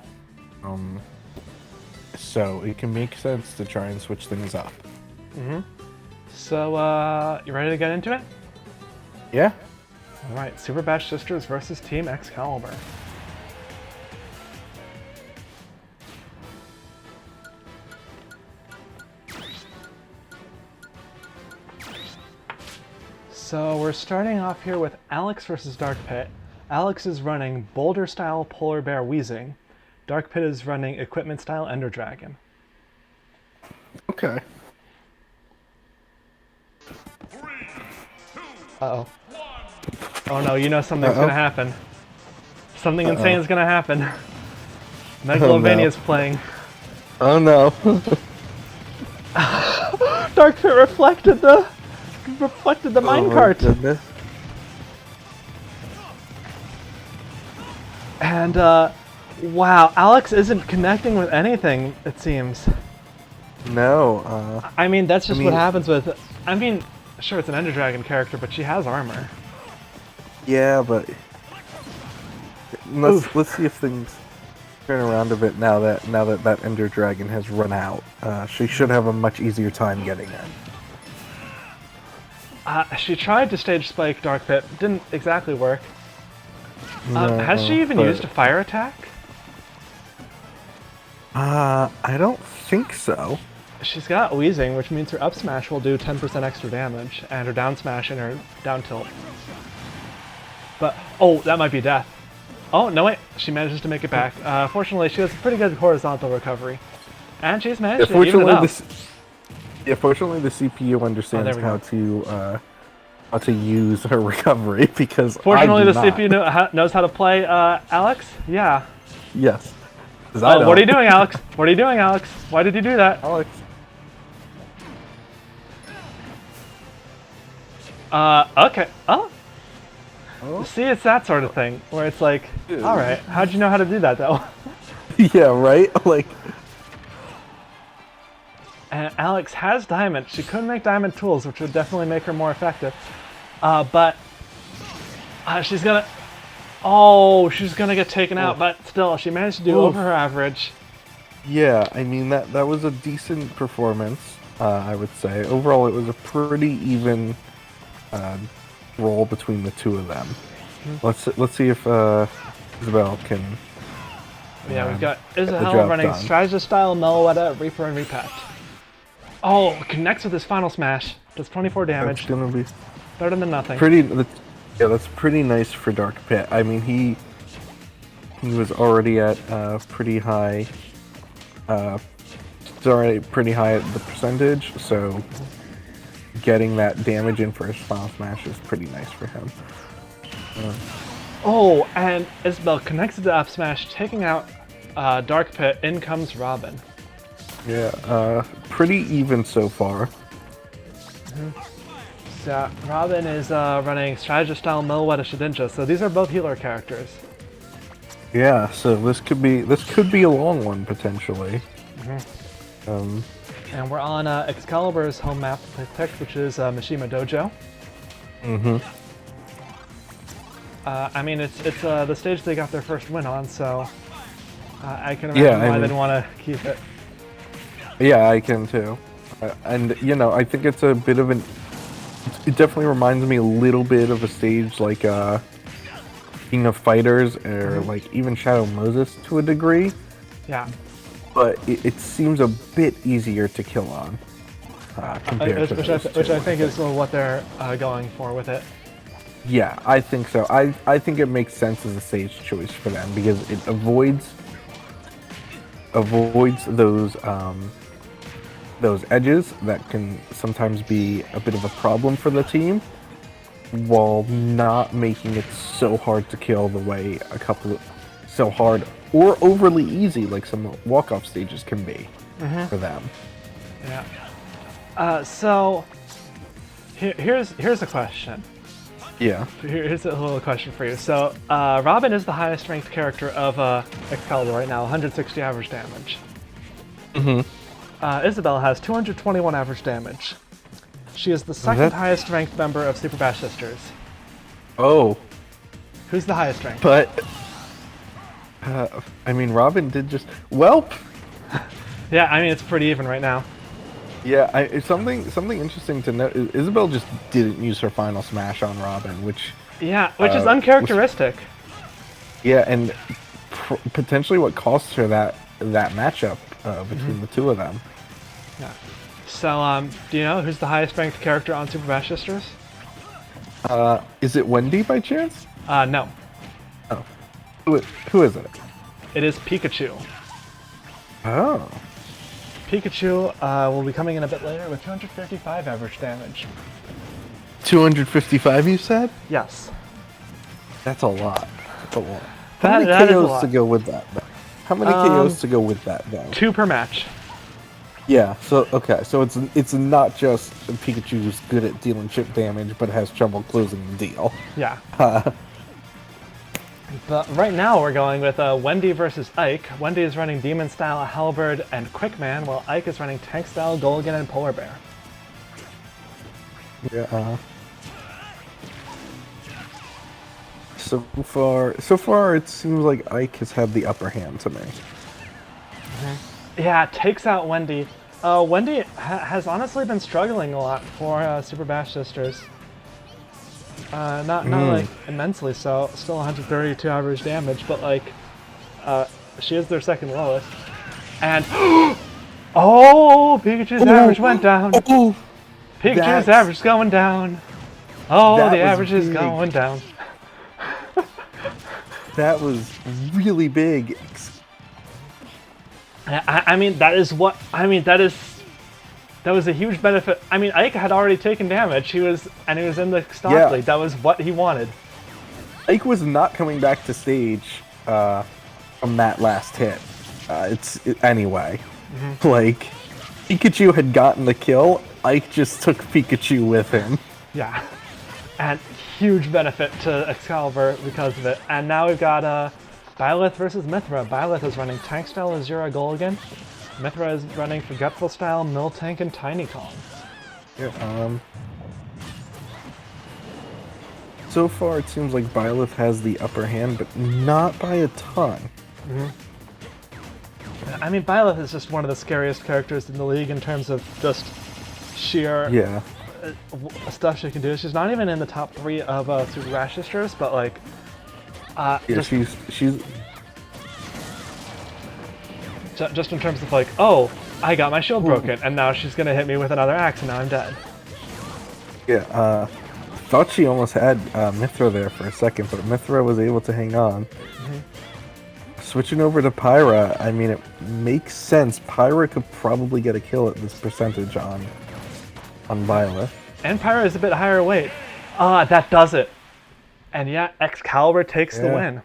So it can make sense to try and switch things up. So, you ready to get into it? Yeah. Alright, Super Bash Sisters versus Team Excalibur. So we're starting off here with Alex versus Dark Pit. Alex is running Boulder style Polar Bear Wheezing. Dark Pit is running Equipment style Ender Dragon. Okay. Uh-oh. Oh no, you know something's gonna happen. Something insane is gonna happen. Megalovania's playing. Oh no. Dark Pit reflected the minecart. Goodness. And wow, Alex isn't connecting with anything, it seems. No. I mean, that's just I what mean- happens with. I mean, sure, it's an Ender Dragon character, but she has armor. Yeah, but let's see if things turn around a bit now that that Ender Dragon has run out. She should have a much easier time getting in. She tried to stage spike Dark Pit, didn't exactly work. No, Has she even but- used a fire attack? I don't think so. She's got Wheezing, which means her up smash will do 10% extra damage, and her down smash and her down tilt. But, oh, that might be death. Oh, no wait, she manages to make it back. Fortunately, she has a pretty good horizontal recovery. And she's managed to even it up. Fortunately, the CPU understands there we how go. to use her recovery because Fortunately, I do the not. CPU knows how to play Alex? Yeah. Yes. Oh, what are you doing, Alex? What are you doing, Alex? Why did you do that? Alex. Okay. Oh. Oh. See, it's that sort of thing where it's like, all right, how'd you know how to do that though? Yeah, right. Like. And Alex has diamond. She could make diamond tools, which would definitely make her more effective. But she's gonna. Oh, she's gonna get taken out. But still, she managed to do over her average. Yeah, I mean that was a decent performance. I would say overall it was a pretty even roll between the two of them. Let's see if Isabel can. Yeah, we've got Isabel running strategist style, Meloetta, Reaper, and Repact. Oh, connects with his final smash. Does 24 damage. That's gonna be better than nothing. Yeah, that's pretty nice for Dark Pit. I mean, he was already at pretty high. It's already pretty high at the percentage, so getting that damage in for his final smash is pretty nice for him. Oh, and Isabel connects to the up smash, taking out Dark Pit. In comes Robin. Yeah, pretty even so far. So Robin is running strategist style Meloetta Shedinja, so these are both healer characters. Yeah, so this could be a long one potentially. And we're on Excalibur's home map picked, which is Mishima Dojo. I mean, it's the stage they got their first win on, so I can imagine why they'd want to keep it. Yeah, I can too. And you know, I think it's a bit of an. It definitely reminds me a little bit of a stage like King of Fighters or like even Shadow Moses to a degree. Yeah. But it seems a bit easier to kill on compared to which I think is what they're going for with it. Yeah, I think so. I think it makes sense as a stage choice for them because it avoids those edges that can sometimes be a bit of a problem for the team, while not making it so hard to kill the way so hard or overly easy like some walk-off stages can be for them. Yeah. So here's a question. Yeah. Here's a little question for you. So Robin is the highest ranked character of Excalibur right now, 160 average damage. Isabel has 221 average damage. She is the second highest ranked member of Super Bash Sisters. Oh. Who's the highest ranked? But I mean, Robin did just welp. Yeah, I mean it's pretty even right now. Yeah, something interesting to note is Isabel just didn't use her final smash on Robin, which is uncharacteristic. And potentially what cost her that matchup between the two of them. Yeah. So, do you know who's the highest ranked character on Super Bash Sisters? Is it Wendy by chance? No. Oh. Who is it? It is Pikachu. Oh. Pikachu will be coming in a bit later with 255 average damage. 255, you said? Yes. That's a lot. How That many is a KOs lot. to go with that? How many KOs to go with that, though? 2 per match. Yeah. So okay. So it's not just Pikachu who's good at dealing chip damage, but has trouble closing the deal. Yeah. But right now we're going with Wendy versus Ike. Wendy is running Demon Style, Halberd, and Quickman, while Ike is running Tank Style, Golgan, and Polar Bear. Yeah. So far, it seems like Ike has had the upper hand to me. Yeah, takes out Wendy. Wendy has honestly been struggling a lot for Super Bash Sisters. Not like immensely so, still 132 average damage, but like, she is their second lowest. And, oh, Pikachu's average went down. Oh, Pikachu's average is going down. Oh, the average is big. going down. That was really big. I mean, that was a huge benefit. I mean, Ike had already taken damage. He was in the stock lead. That was what he wanted. Ike was not coming back to stage from that last hit. Anyway. Like, Pikachu had gotten the kill, Ike just took Pikachu with him. Yeah. And huge benefit to Excalibur because of it. And now we've got Byleth versus Mithra. Byleth is running Tank Style Azura Gulligan. Mithra is running Forgetful Style Miltank and Tiny Kong. Yeah, so far it seems like Byleth has the upper hand, but not by a ton. I mean, Byleth is just one of the scariest characters in the league in terms of just sheer stuff she can do. She's not even in the top 3 of Super Rash Sisters, but like, she's just in terms of like, oh, I got my shield broken, and now she's gonna hit me with another axe, and now I'm dead. Yeah, thought she almost had Mithra there for a second, but Mithra was able to hang on. Switching over to Pyra, I mean, it makes sense. Pyra could probably get a kill at this percentage on Byleth. And Pyra is a bit higher weight. That does it. And yeah, Excalibur takes the win.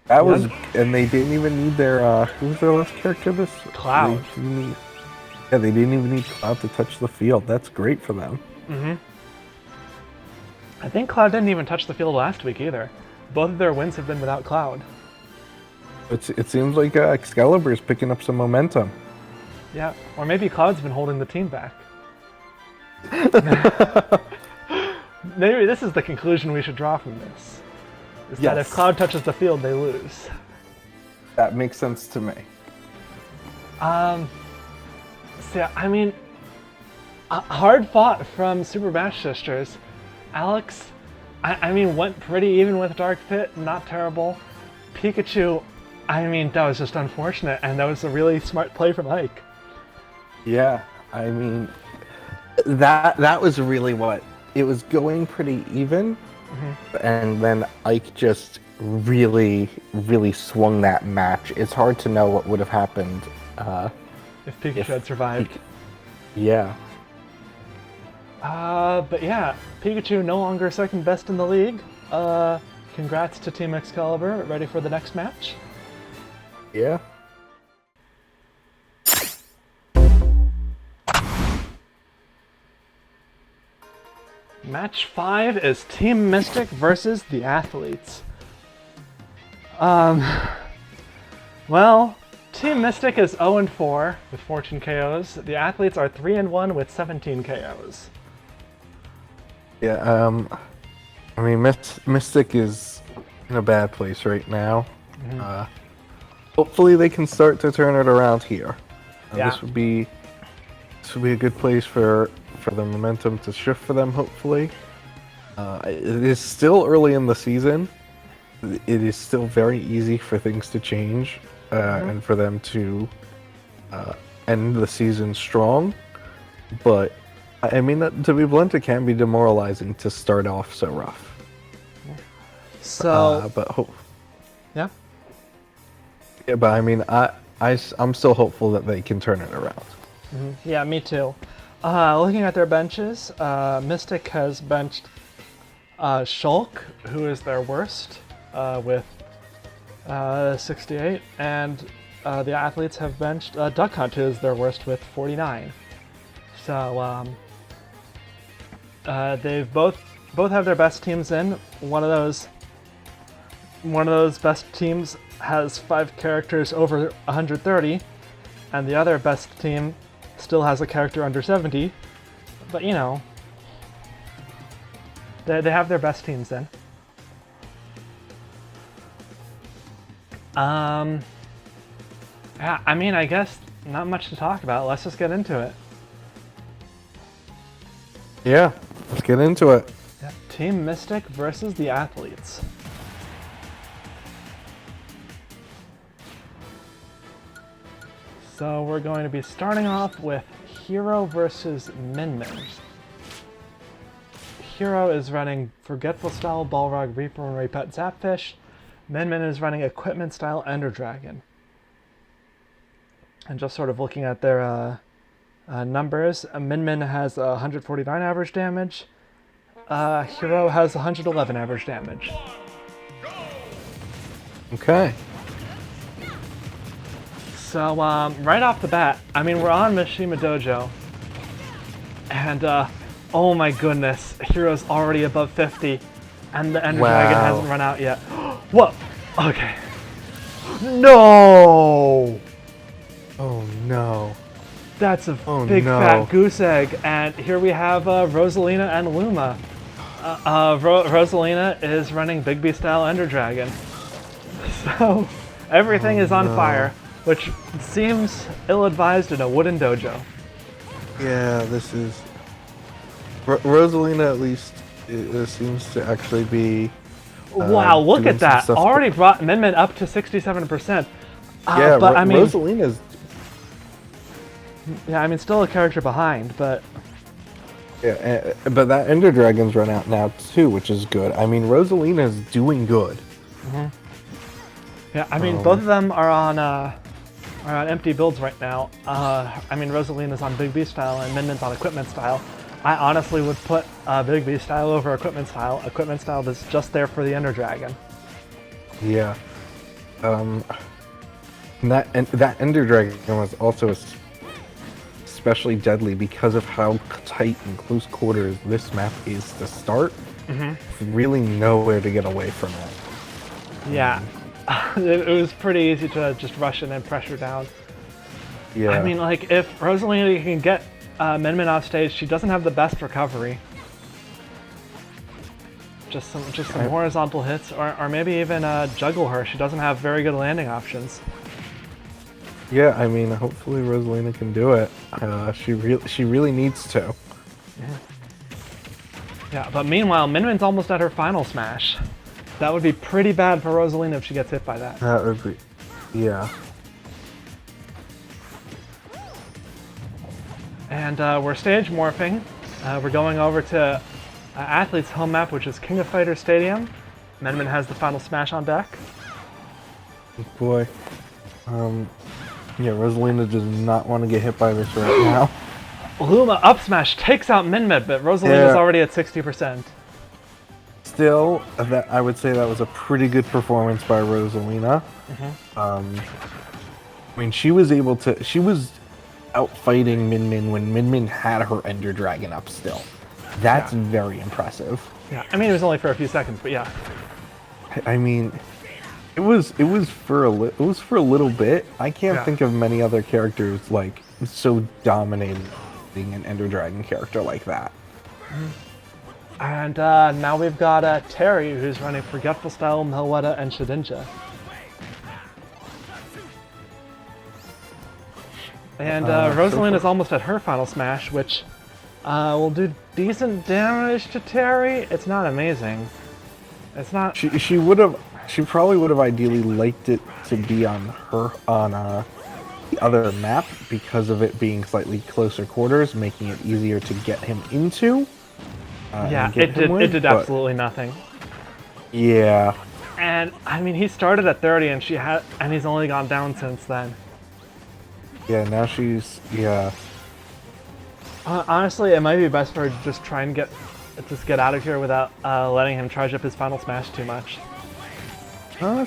That was, and they didn't even need their, who was their last character this? Cloud. They didn't even need Cloud to touch the field. That's great for them. I think Cloud didn't even touch the field last week either. Both of their wins have been without Cloud. It seems like Excalibur is picking up some momentum. Yeah, or maybe Cloud's been holding the team back. Maybe this is the conclusion we should draw from this. Is that if Cloud touches the field, they lose. That makes sense to me. So yeah, I mean, hard fought from Super Bash Sisters. Alex, I mean, went pretty even with Dark Pit, not terrible. Pikachu, I mean, that was just unfortunate, and that was a really smart play from Ike. Yeah, I mean, that was really what it was, going pretty even, and then Ike just really swung that match. It's hard to know what would have happened if Pikachu had survived. Yeah. But yeah, Pikachu no longer second best in the league. Congrats to Team Excalibur. Ready for the next match? Yeah. Match 5 is Team Mystic versus the Athletes. Well, Team Mystic is 0-4 with 14 KOs. The Athletes are 3-1 with 17 KOs. Yeah, I mean, Mystic is in a bad place right now. Hopefully they can start to turn it around here. This would be a good place for the momentum to shift for them, hopefully. It is still early in the season. It is still very easy for things to change and for them to end the season strong. But, I mean, to be blunt, it can be demoralizing to start off so rough. So, yeah, but I mean, I'm still hopeful that they can turn it around. Yeah, me too. Looking at their benches, Mystic has benched Shulk, who is their worst, with 68, and the Athletes have benched Duck Hunt, who is their worst, with 49. So they've both have their best teams in. One of those best teams has 5 characters over 130, and the other best team still has a character under 70. But you know, they have their best teams in. Yeah, I mean, I guess not much to talk about. Let's just get into it. Yeah, let's get into it. Yeah. Team Mystic versus the Athletes. So we're going to be starting off with Hero versus Min Min. Hero is running Forgetful Style Balrog Reaper and Repet Zapfish. Min Min is running Equipment Style Ender Dragon. And just sort of looking at their numbers, Min Min has 149 average damage. Hero has 111 average damage. So, right off the bat, I mean, we're on Mishima Dojo. And, oh my goodness, Hero's already above 50. And the Ender Dragon hasn't run out yet. Whoa! Okay. No! Oh no. That's a big fat goose egg. And here we have Rosalina and Luma. Rosalina is running Big B style Ender Dragon. So everything is on fire, which seems ill-advised in a wooden dojo. Yeah, this is... Rosalina at least it seems to actually be... wow, look at that. Already brought Min Min up to 67%. Yeah, but I mean... Rosalina's... Yeah, I mean, still a character behind, but... Yeah, but that Ender Dragon's run out now too, which is good. I mean, Rosalina's doing good. Yeah, I mean, both of them are on empty builds right now. I mean, Rosalina's on Big B style and Min Min's on Equipment style. I honestly would put Big B style over Equipment style. Equipment style is just there for the Ender Dragon. Yeah. That Ender Dragon was also especially deadly because of how tight and close quarters this map is to start. Really nowhere to get away from it. Yeah. It was pretty easy to just rush in and pressure down. Yeah. I mean, like, if Rosalina can get Min Min off stage, she doesn't have the best recovery. Just some horizontal hits, or maybe even juggle her. She doesn't have very good landing options. Yeah, I mean, hopefully Rosalina can do it. She really needs to. Yeah, but meanwhile, Min Min's almost at her final smash. That would be pretty bad for Rosalina if she gets hit by that. That would be, yeah. And we're stage morphing. We're going over to Athlete's home map, which is King of Fighters Stadium. Min Min has the final smash on deck. Boy. Yeah, Rosalina does not want to get hit by this right now. Luma up smash takes out Min Min, but Rosalina's already at 60%. Still, I would say that was a pretty good performance by Rosalina. I mean, she was out fighting Min Min when Min Min had her Ender Dragon up still. That's very impressive. Yeah, I mean, it was only for a few seconds, but yeah. I mean, it was for a little bit. I can't think of many other characters like so dominating an Ender Dragon character like that. And now we've got Terry, who's running Forgetful Style, Melwetta, and Shedinja. And Rosalina's almost at her final smash, which will do decent damage to Terry. It's not amazing. It's not. She probably would have ideally liked it to be on the other map because of it being slightly closer quarters, making it easier to get him into. Yeah, it did absolutely nothing. Yeah. And I mean, he started at 30, and he's only gone down since then. Yeah, now she's honestly, it might be best for her to just try and get out of here without letting him charge up his final smash too much.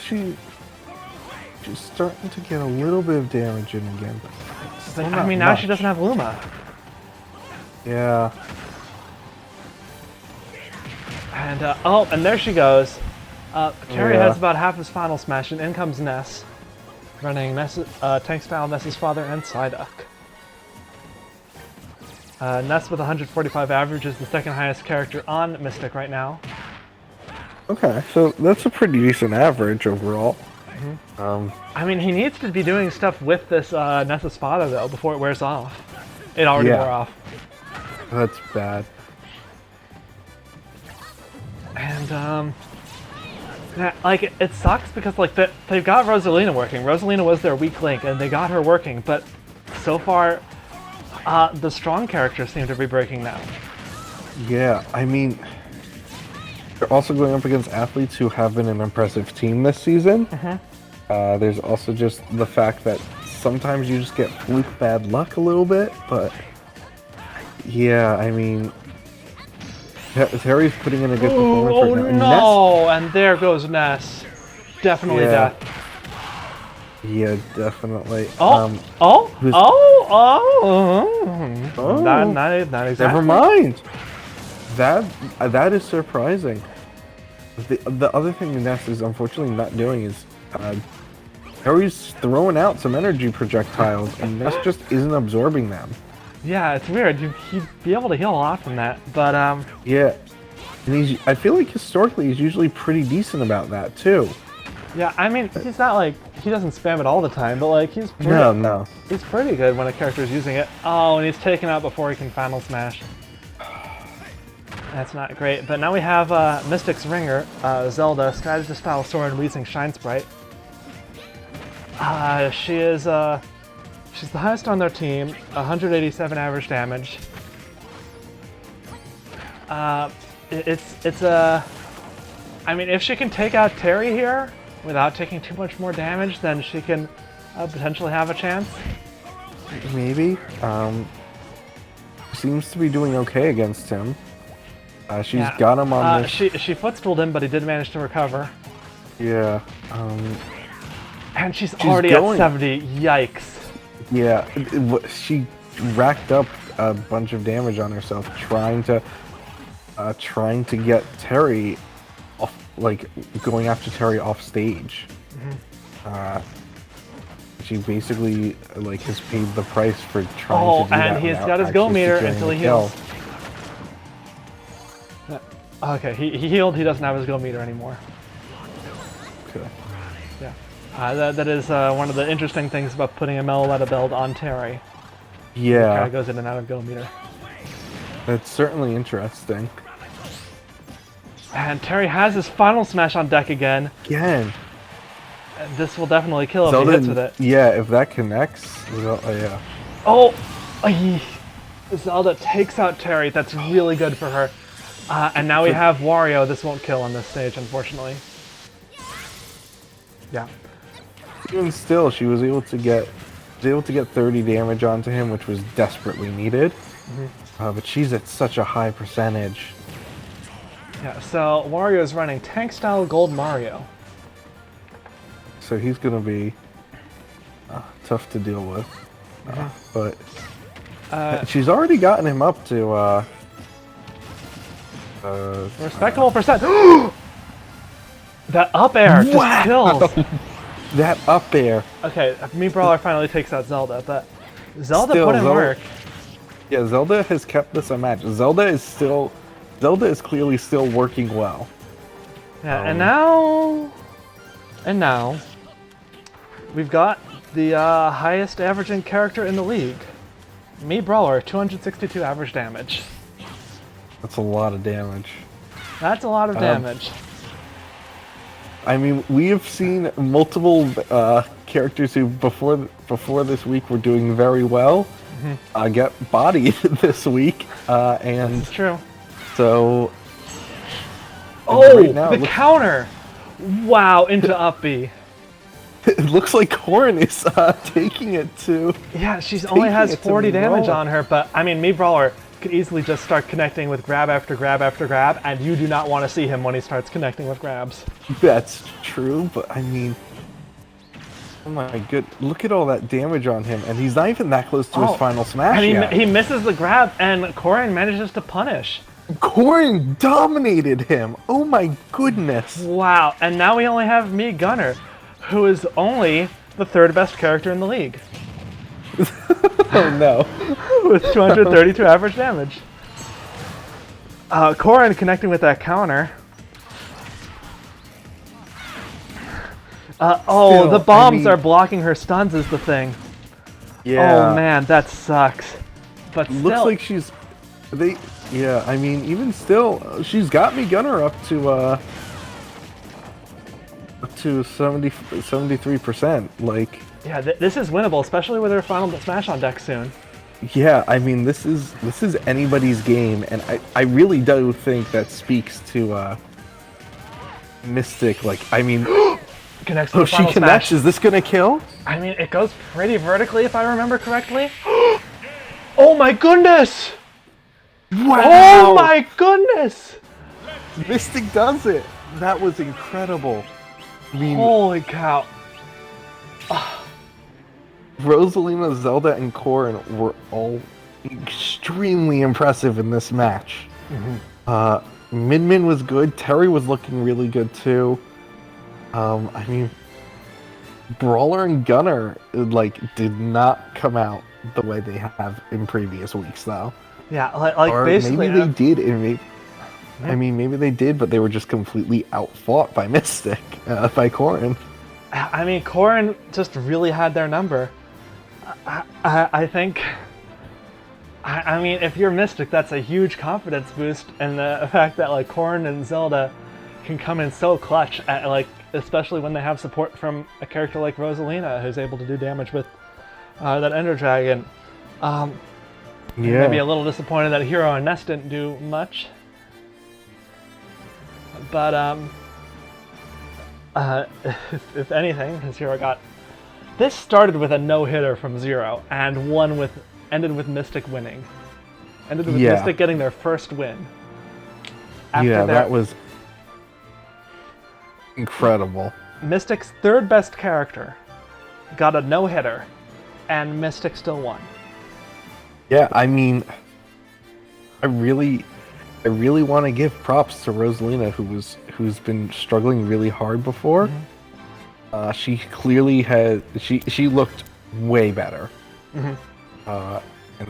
She's starting to get a little bit of damage in again. But I mean, now she doesn't have Luma. Yeah. And and there she goes. Terry has about half his final smash, and in comes Ness, running tank style Ness's father and Psyduck. Ness with 145 average is the second highest character on Mystic right now. Okay, so that's a pretty decent average overall. I mean, he needs to be doing stuff with this Ness's father though before it wears off. It already wore off. That's bad. And like it sucks because like they've got Rosalina working. Rosalina was their weak link, and they got her working. But so far, the strong characters seem to be breaking now. Yeah, I mean, they're also going up against athletes who have been an impressive team this season. There's also just the fact that sometimes you just get fluke bad luck a little bit, but yeah, I mean, Terry's putting in a good performance right now. And there goes Ness. Definitely death. Yeah, definitely. Oh, who's- Oh. Not exactly. Never mind. That is surprising. The other thing Ness is unfortunately not doing is Harry's throwing out some energy projectiles, and Ness just isn't absorbing them. Yeah, it's weird. He'd be able to heal a lot from that, but Yeah, and I feel like historically he's usually pretty decent about that too. yeah, I mean, he's not like he doesn't spam it all the time, but like he's pretty, No. he's pretty good when a character's using it. Oh, and he's taken out before he can final smash. That's not great. But now we have Mystic's Ringer, Zelda, strategist style sword, using Shine Sprite. She's the highest on their team, 187 average damage. I mean, if she can take out Terry here without taking too much more damage, then she can potentially have a chance. Maybe. Seems to be doing okay against him. She's got him on this. She footstooled him, but he did manage to recover. Yeah. And she's already at 70. Yikes. Yeah. She racked up a bunch of damage on herself trying to get Terry off, like going after Terry off stage. She basically like has paid the price for trying to do that. And he's got his go meter until he heals. Okay, he healed. He doesn't have his go meter anymore. Okay. Yeah. That is one of the interesting things about putting a Meloetta build on Terry. Yeah. It goes in and out of go meter. That's certainly interesting. And Terry has his final smash on deck again. And This will definitely kill if he hits with it. Yeah, if that connects, yeah. Oh! Zelda takes out Terry. That's really good for her. And now we have Wario. This won't kill on this stage, unfortunately. Yeah. Even still, she was able to get 30 damage onto him, which was desperately needed. But she's at such a high percentage. Yeah, so Wario is running tank-style Gold Mario. So he's going to be tough to deal with. But she's already gotten him up to... respectable percent. That up air just kills. That up air. Okay, me Brawler finally takes out Zelda, but Zelda Still, put in work. Yeah, Zelda has kept this a match. Zelda is clearly still working well. Yeah, and now we've got the highest averaging character in the league. Me Brawler, 262 average damage. That's a lot of damage. That's a lot of damage. I mean, we have seen multiple characters who before this week were doing very well get bodied this week, and It's true. so. Oh, right now, the counter! Wow, into up B. It looks like Corrin is taking it to. Yeah, she only has it to 40 damage Brawler. on her, but I mean, me Brawler could easily just start connecting with grab after grab after grab, and you do not want to see him when he starts connecting with grabs. That's true, but I mean, oh my good, look at all that damage on him, and he's not even that close to his final smash And yet. he misses the grab, and Corrin manages to punish. Corrin dominated him. Oh my goodness. Wow, and now we only have me Gunner, who is only the third best character in the league, Oh no. with 232 average damage. Corrin connecting with that counter. Still, the bombs I mean- are blocking her stuns is the thing. Yeah. Oh man, that sucks. But still, Looks like yeah, I mean, even still, she's got me Gunner up to 73%. Like, yeah, this is winnable, especially with her final smash on deck soon. yeah, I mean, this is anybody's game, and I really do think that speaks to Mystic. Like, I mean, Connects to the she final connects. smash. Is this gonna kill? I mean, it goes pretty vertically if I remember correctly. Oh my goodness! Wow! Oh my goodness! Mystic does it. That was incredible. I mean, Holy cow! Rosalina, Zelda, and Corrin were all extremely impressive in this match. Min Min was good. Terry was looking really good too. I mean, Brawler and Gunner did not come out the way they have in previous weeks, though. Yeah, like or basically, maybe they did. I mean, maybe they did, but they were just completely outfought by Mystic, by Corrin. I mean, Corrin just really had their number. I think. I mean, if you're Mystic, that's a huge confidence boost, and the fact that like Corrin and Zelda can come in so clutch, especially when they have support from a character like Rosalina, who's able to do damage with that Ender Dragon. Maybe a little disappointed that Hero and Nest didn't do much, but if anything, his Hero got. This started with a no-hitter from Zero, and ended with Mystic winning. Ended with Mystic getting their first win. That was incredible. Mystic's third best character got a no-hitter, and Mystic still won. Yeah, I mean, I really want to give props to Rosalina, who's been struggling really hard before. She clearly she looked way better. And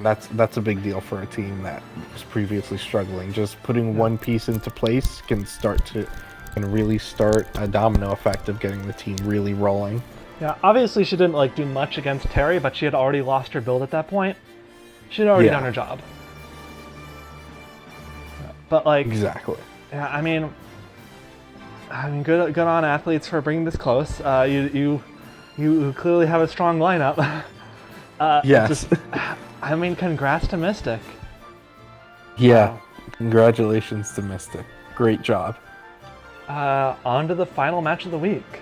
that's a big deal for a team that was previously struggling. Just putting one piece into place can really start a domino effect of getting the team really rolling. Yeah, obviously she didn't do much against Terry, but she had already lost her build at that point. She'd already done her job. But exactly. Yeah, I mean, good on athletes for bringing this close. You clearly have a strong lineup. Yes. I mean, congrats to Mystic. Yeah, congratulations to Mystic. Great job. On to the final match of the week.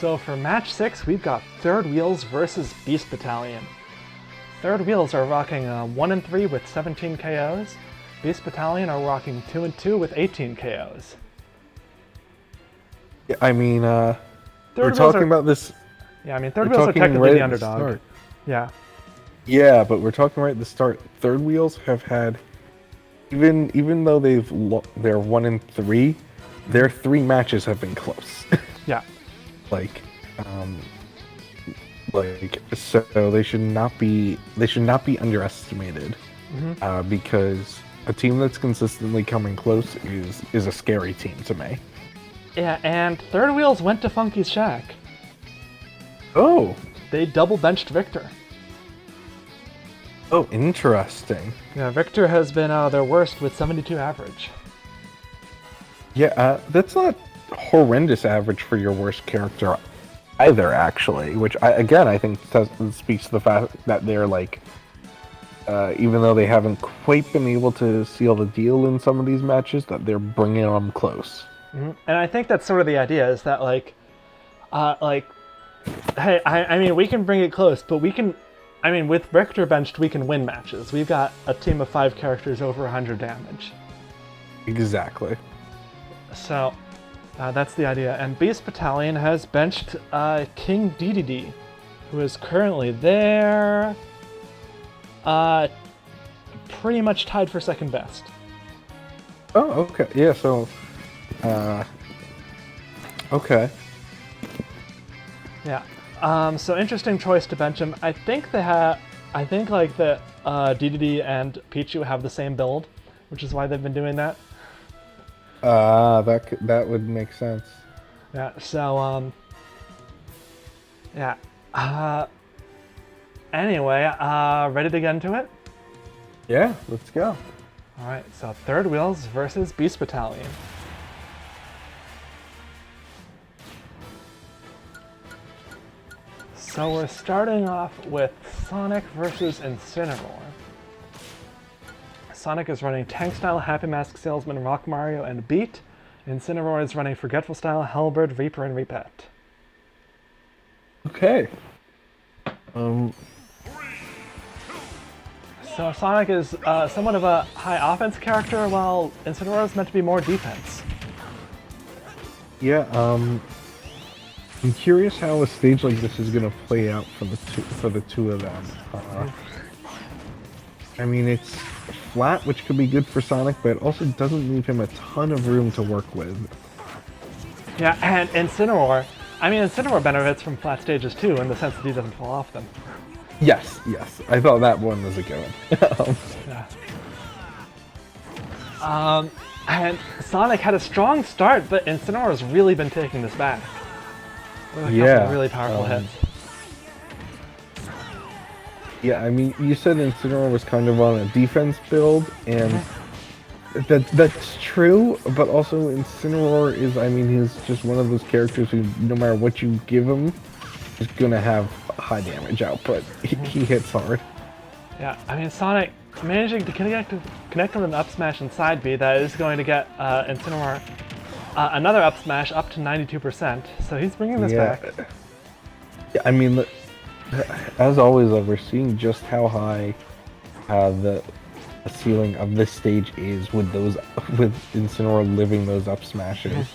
So for match 6, we've got Third Wheels versus Beast Battalion. Third Wheels are rocking 1-3 with 17 KOs. Beast Battalion are rocking 2-2 with 18 KOs. Yeah, I mean, we're talking about this. Yeah, I mean, Third Wheels are technically the underdog. Yeah. Yeah, but we're talking right at the start. Third Wheels have had, even though they're 1-3, their 3 matches have been close. Yeah. So they should not be underestimated. Because a team that's consistently coming close is a scary team to me. Yeah, and Third Wheels went to Funky's Shack. Oh. They double benched Victor. Oh, interesting. Yeah, Victor has been their worst with 72 average. Yeah, that's not horrendous average for your worst character either, actually. Which, I think speaks to the fact that they're even though they haven't quite been able to seal the deal in some of these matches, that they're bringing them close. And I think that's sort of the idea, is that hey, I mean, we can bring it close, but with Victor benched, we can win matches. We've got a team of 5 characters over 100 damage. Exactly. So, that's the idea. And Beast Battalion has benched King DDD, who is currently there, pretty much tied for second best. Oh, okay. Yeah, so, okay. Yeah. So interesting choice to bench him. I think DDD and Pichu have the same build, which is why they've been doing that. That would make sense. Yeah. So yeah. Anyway, ready to get into it? Yeah, let's go. All right. So Third Wheels versus Beast Battalion. So we're starting off with Sonic versus Incineroar. Sonic is running Tank Style, Happy Mask Salesman, Rock Mario, and Beat. Incineroar is running Forgetful Style, Hellbird, Reaper, and Repet. Okay. So Sonic is somewhat of a high offense character, while Incineroar is meant to be more defense. Yeah, I'm curious how a stage like this is gonna play out for the two of them. I mean, it's flat, which could be good for Sonic, but it also doesn't leave him a ton of room to work with. Yeah, and Incineroar, I mean, Incineroar benefits from flat stages too, in the sense that he doesn't fall off them. Yes, yes. I thought that one was a good one. Yeah. And Sonic had a strong start, but Incineroar has really been taking this back. With a couple of really powerful hits. Yeah, I mean, you said Incineroar was kind of on a defense build, and that's true, but also Incineroar is, I mean, he's just one of those characters who, no matter what you give him, is gonna have high damage output. He hits hard. Yeah, I mean, Sonic managing to connect with an up smash and side B that is going to get Incineroar another up smash up to 92%, so he's bringing this back. Yeah, I mean, as always, we're seeing just how high the ceiling of this stage is with Incineroar living those up smashes.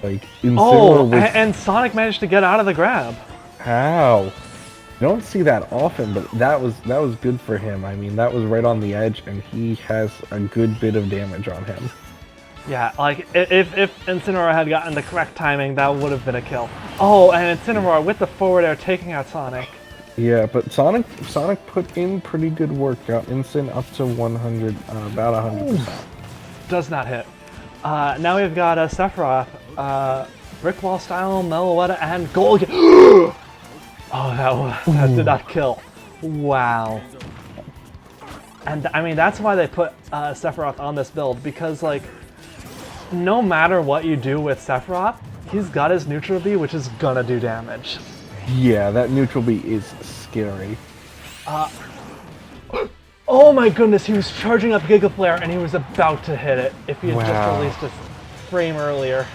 Like Incineroar and Sonic managed to get out of the grab. How? You don't see that often, but that was good for him. I mean, that was right on the edge, and he has a good bit of damage on him. Yeah, like if Incineroar had gotten the correct timing, that would have been a kill. Oh, and Incineroar with the forward air taking out Sonic. Yeah, but Sonic put in pretty good work. Got Incin up to 100, about 100%. Does not hit. Now we've got Sephiroth, Brick Wall style, Meloetta, and Gold. Oh, that did not kill. Wow. And I mean, that's why they put Sephiroth on this build, because like, no matter what you do with Sephiroth, he's got his neutral B, which is gonna do damage. Yeah, that neutral B is scary. Oh my goodness, he was charging up Giga Flare and he was about to hit it if he had just released a frame earlier.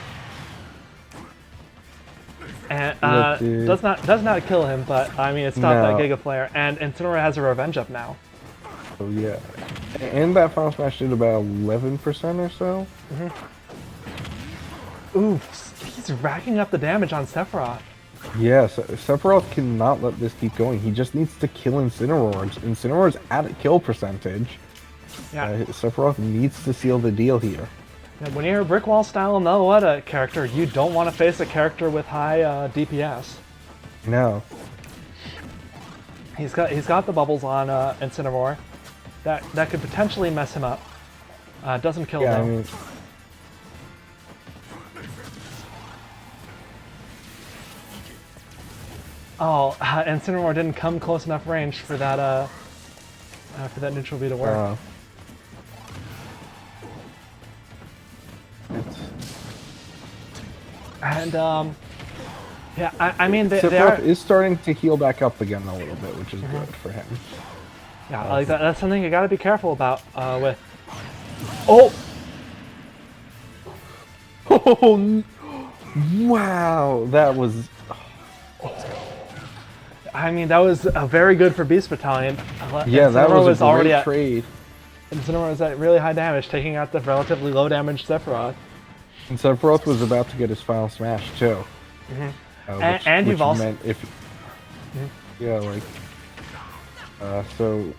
And does not kill him, but I mean it stopped that Giga Flare, and Incineroar has a revenge up now. Oh yeah, and that final smash did about 11% or so. Oops, he's racking up the damage on Sephiroth. Yeah, Sephiroth cannot let this keep going. He just needs to kill Incineroar. Incineroar's at a kill percentage. Yeah. Sephiroth needs to seal the deal here. Yeah, when you're a Brick Wall style Meloetta character, you don't want to face a character with high DPS. No. He's got the bubbles on Incineroar. That could potentially mess him up. Doesn't kill though. I mean, oh, Incineroar didn't come close enough range for that neutral B to work. And yeah, I mean Sephiroth is starting to heal back up again a little bit, which is good for him. Yeah, like that's something you got to be careful about with. Oh. Oh, wow, that was. I mean, that was very good for Beast Battalion. Yeah, that was a great trade. Incineroar was at really high damage, taking out the relatively low damage Sephiroth. And Sephiroth was about to get his final smash too. And you've also meant if yeah, like so.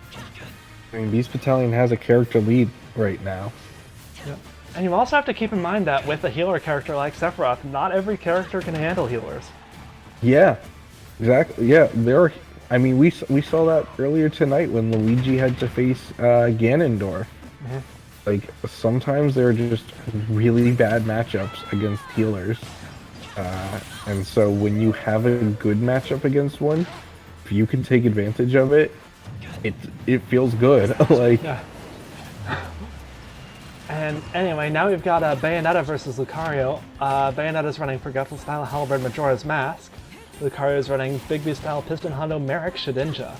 I mean, Beast Battalion has a character lead right now. Yeah. And you also have to keep in mind that with a healer character like Sephiroth, not every character can handle healers. Yeah, exactly. Yeah, I mean, we saw that earlier tonight when Luigi had to face Ganondorf. Like, sometimes they're just really bad matchups against healers. And so when you have a good matchup against one, if you can take advantage of it, it feels good. Like. Yeah. And anyway, now we've got Bayonetta versus Lucario. Bayonetta's running Forgetful style Halberd Majora's Mask. Lucario's running Big B style Piston Hondo Merrick Shedinja.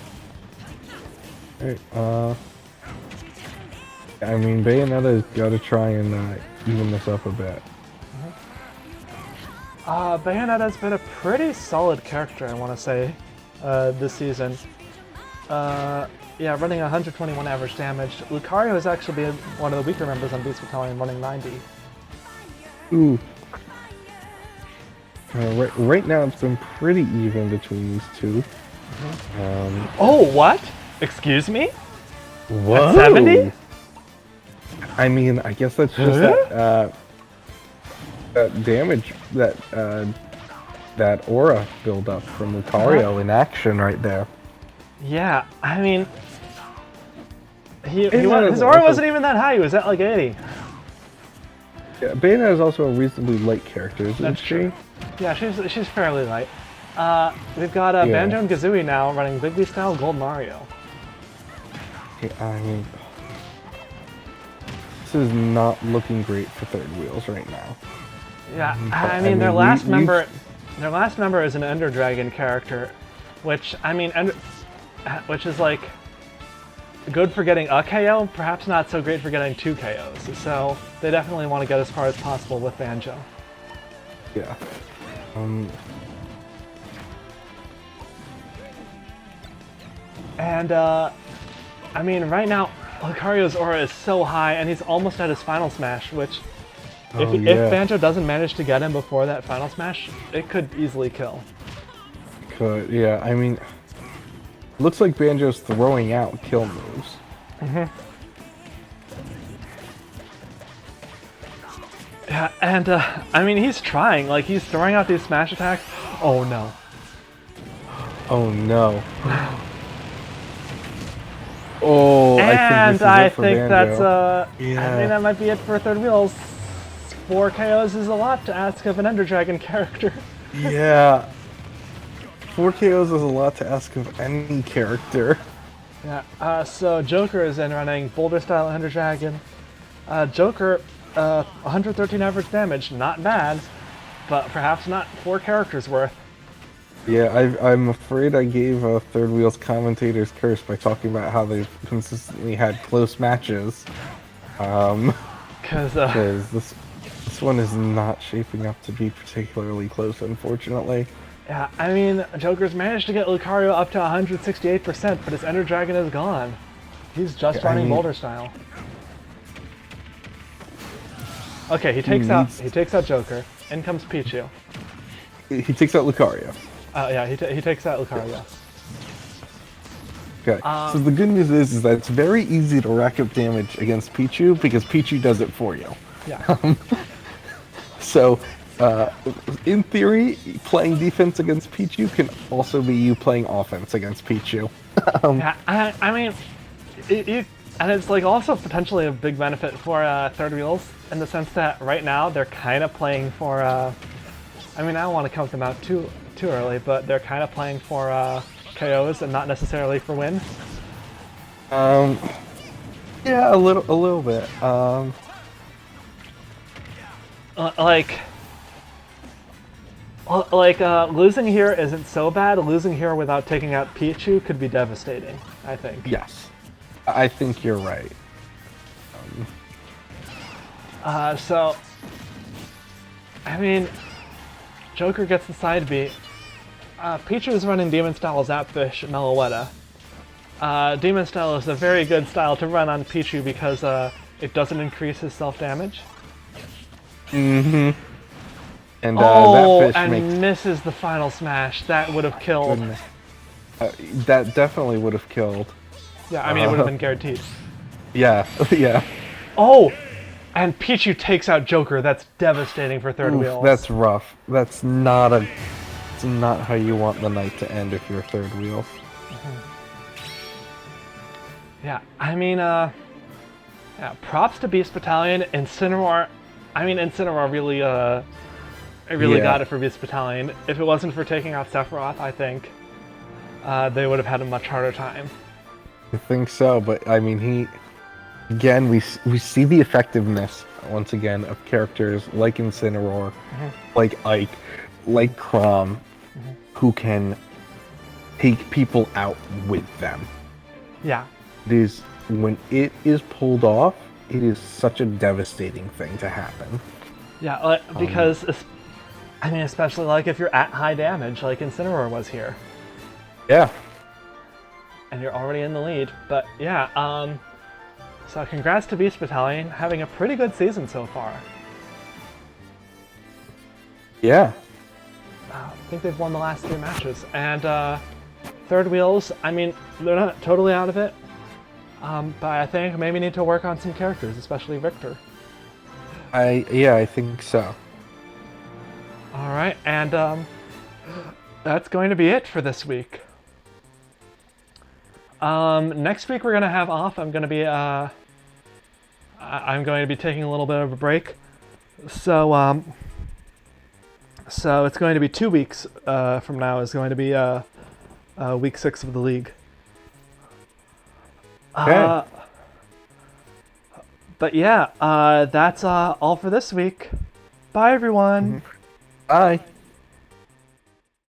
Alright, I mean, Bayonetta's got to try and even this up a bit. Bayonetta's been a pretty solid character, I want to say, this season. Yeah, running 121 average damage. Lucario is actually one of the weaker members on Beast Battalion, running 90. Ooh. Right now it's been pretty even between these two. Oh, what? Excuse me? Whoa! At 70? I mean, I guess that's just that damage, that aura buildup from Lucario in action right there. Yeah, I mean, his aura wasn't even that high. He was at like 80. Yeah, Bayonetta is also a reasonably light character, isn't she? Yeah, she's fairly light. We've got Banjo and Kazooie now running Bigby style Gold Mario. Yeah, I mean, this is not looking great for third wheels right now. Yeah, I mean their last member is an Ender Dragon character, which which is like good for getting a KO, perhaps not so great for getting 2 KOs. So they definitely want to get as far as possible with Banjo. Yeah. And I mean, right now Lucario's aura is so high, and he's almost at his final smash, which if Banjo doesn't manage to get him before that final smash, it could easily kill. Could, yeah. I mean, looks like Banjo's throwing out kill moves. Yeah, and I mean, he's trying. Like, he's throwing out these smash attacks. Oh no. Oh no. Oh, and I think that's yeah. I think that might be it for third wheels. 4 KOs is a lot to ask of an Ender Dragon character. Yeah. 4 KOs is a lot to ask of any character. Yeah. So Joker is in running Boulder style Ender Dragon. Joker, 113 average damage, not bad, but perhaps not 4 characters worth. Yeah, I'm afraid I gave Third Wheel's commentator's curse by talking about how they've consistently had close matches. Because this one is not shaping up to be particularly close, unfortunately. Yeah, I mean, Joker's managed to get Lucario up to 168%, but his Ender Dragon is gone. He's just running Boulder style. Okay, he takes out Joker. In comes Pichu. He takes out Lucario. Yeah, he takes out Lucario. Okay, so the good news is that it's very easy to rack up damage against Pichu because Pichu does it for you. Yeah. So, in theory, playing defense against Pichu can also be you playing offense against Pichu. Yeah, I mean, and it's like also potentially a big benefit for third wheels in the sense that right now they're kind of playing for. I mean, I don't want to count them out too early, but they're kind of playing for KOs and not necessarily for wins. Yeah, a little bit. Losing here isn't so bad. Losing here without taking out Pichu could be devastating, I think. Yes, I think you're right. So, I mean, Joker gets the side B. Pichu is running Demon Style Zapfish Meloetta. Demon Style is a very good style to run on Pichu because it doesn't increase his self-damage. Mm-hmm. And that fish misses the final smash. That would have killed. That definitely would have killed. Yeah, I mean, it would have been guaranteed. Yeah, yeah. Oh! And Pichu takes out Joker. That's devastating for third wheels. That's rough. It's not how you want the night to end if you're third wheels. Yeah, I mean, yeah, props to Beast Battalion. Incineroar, really, got it for Beast Battalion. If it wasn't for taking out Sephiroth, I think they would have had a much harder time. I think so, but I mean, again, we see the effectiveness once again of characters like Incineroar, like Ike, like Chrom, who can take people out with them. Yeah. When it is pulled off, it is such a devastating thing to happen. Yeah, because I mean, especially like if you're at high damage, like Incineroar was here. Yeah. and you're already in the lead. But yeah, so congrats to Beast Battalion, having a pretty good season so far. Yeah. I think they've won the last 3 matches. And Third Wheels, I mean, they're not totally out of it, but I think maybe need to work on some characters, especially Victor. I think so. All right, and that's going to be it for this week. Next week we're gonna have off. I'm going to be taking a little bit of a break. So so it's going to be 2 weeks from now. Is going to be week 6 of the league. Okay. But yeah, that's all for this week. Bye, everyone. Bye.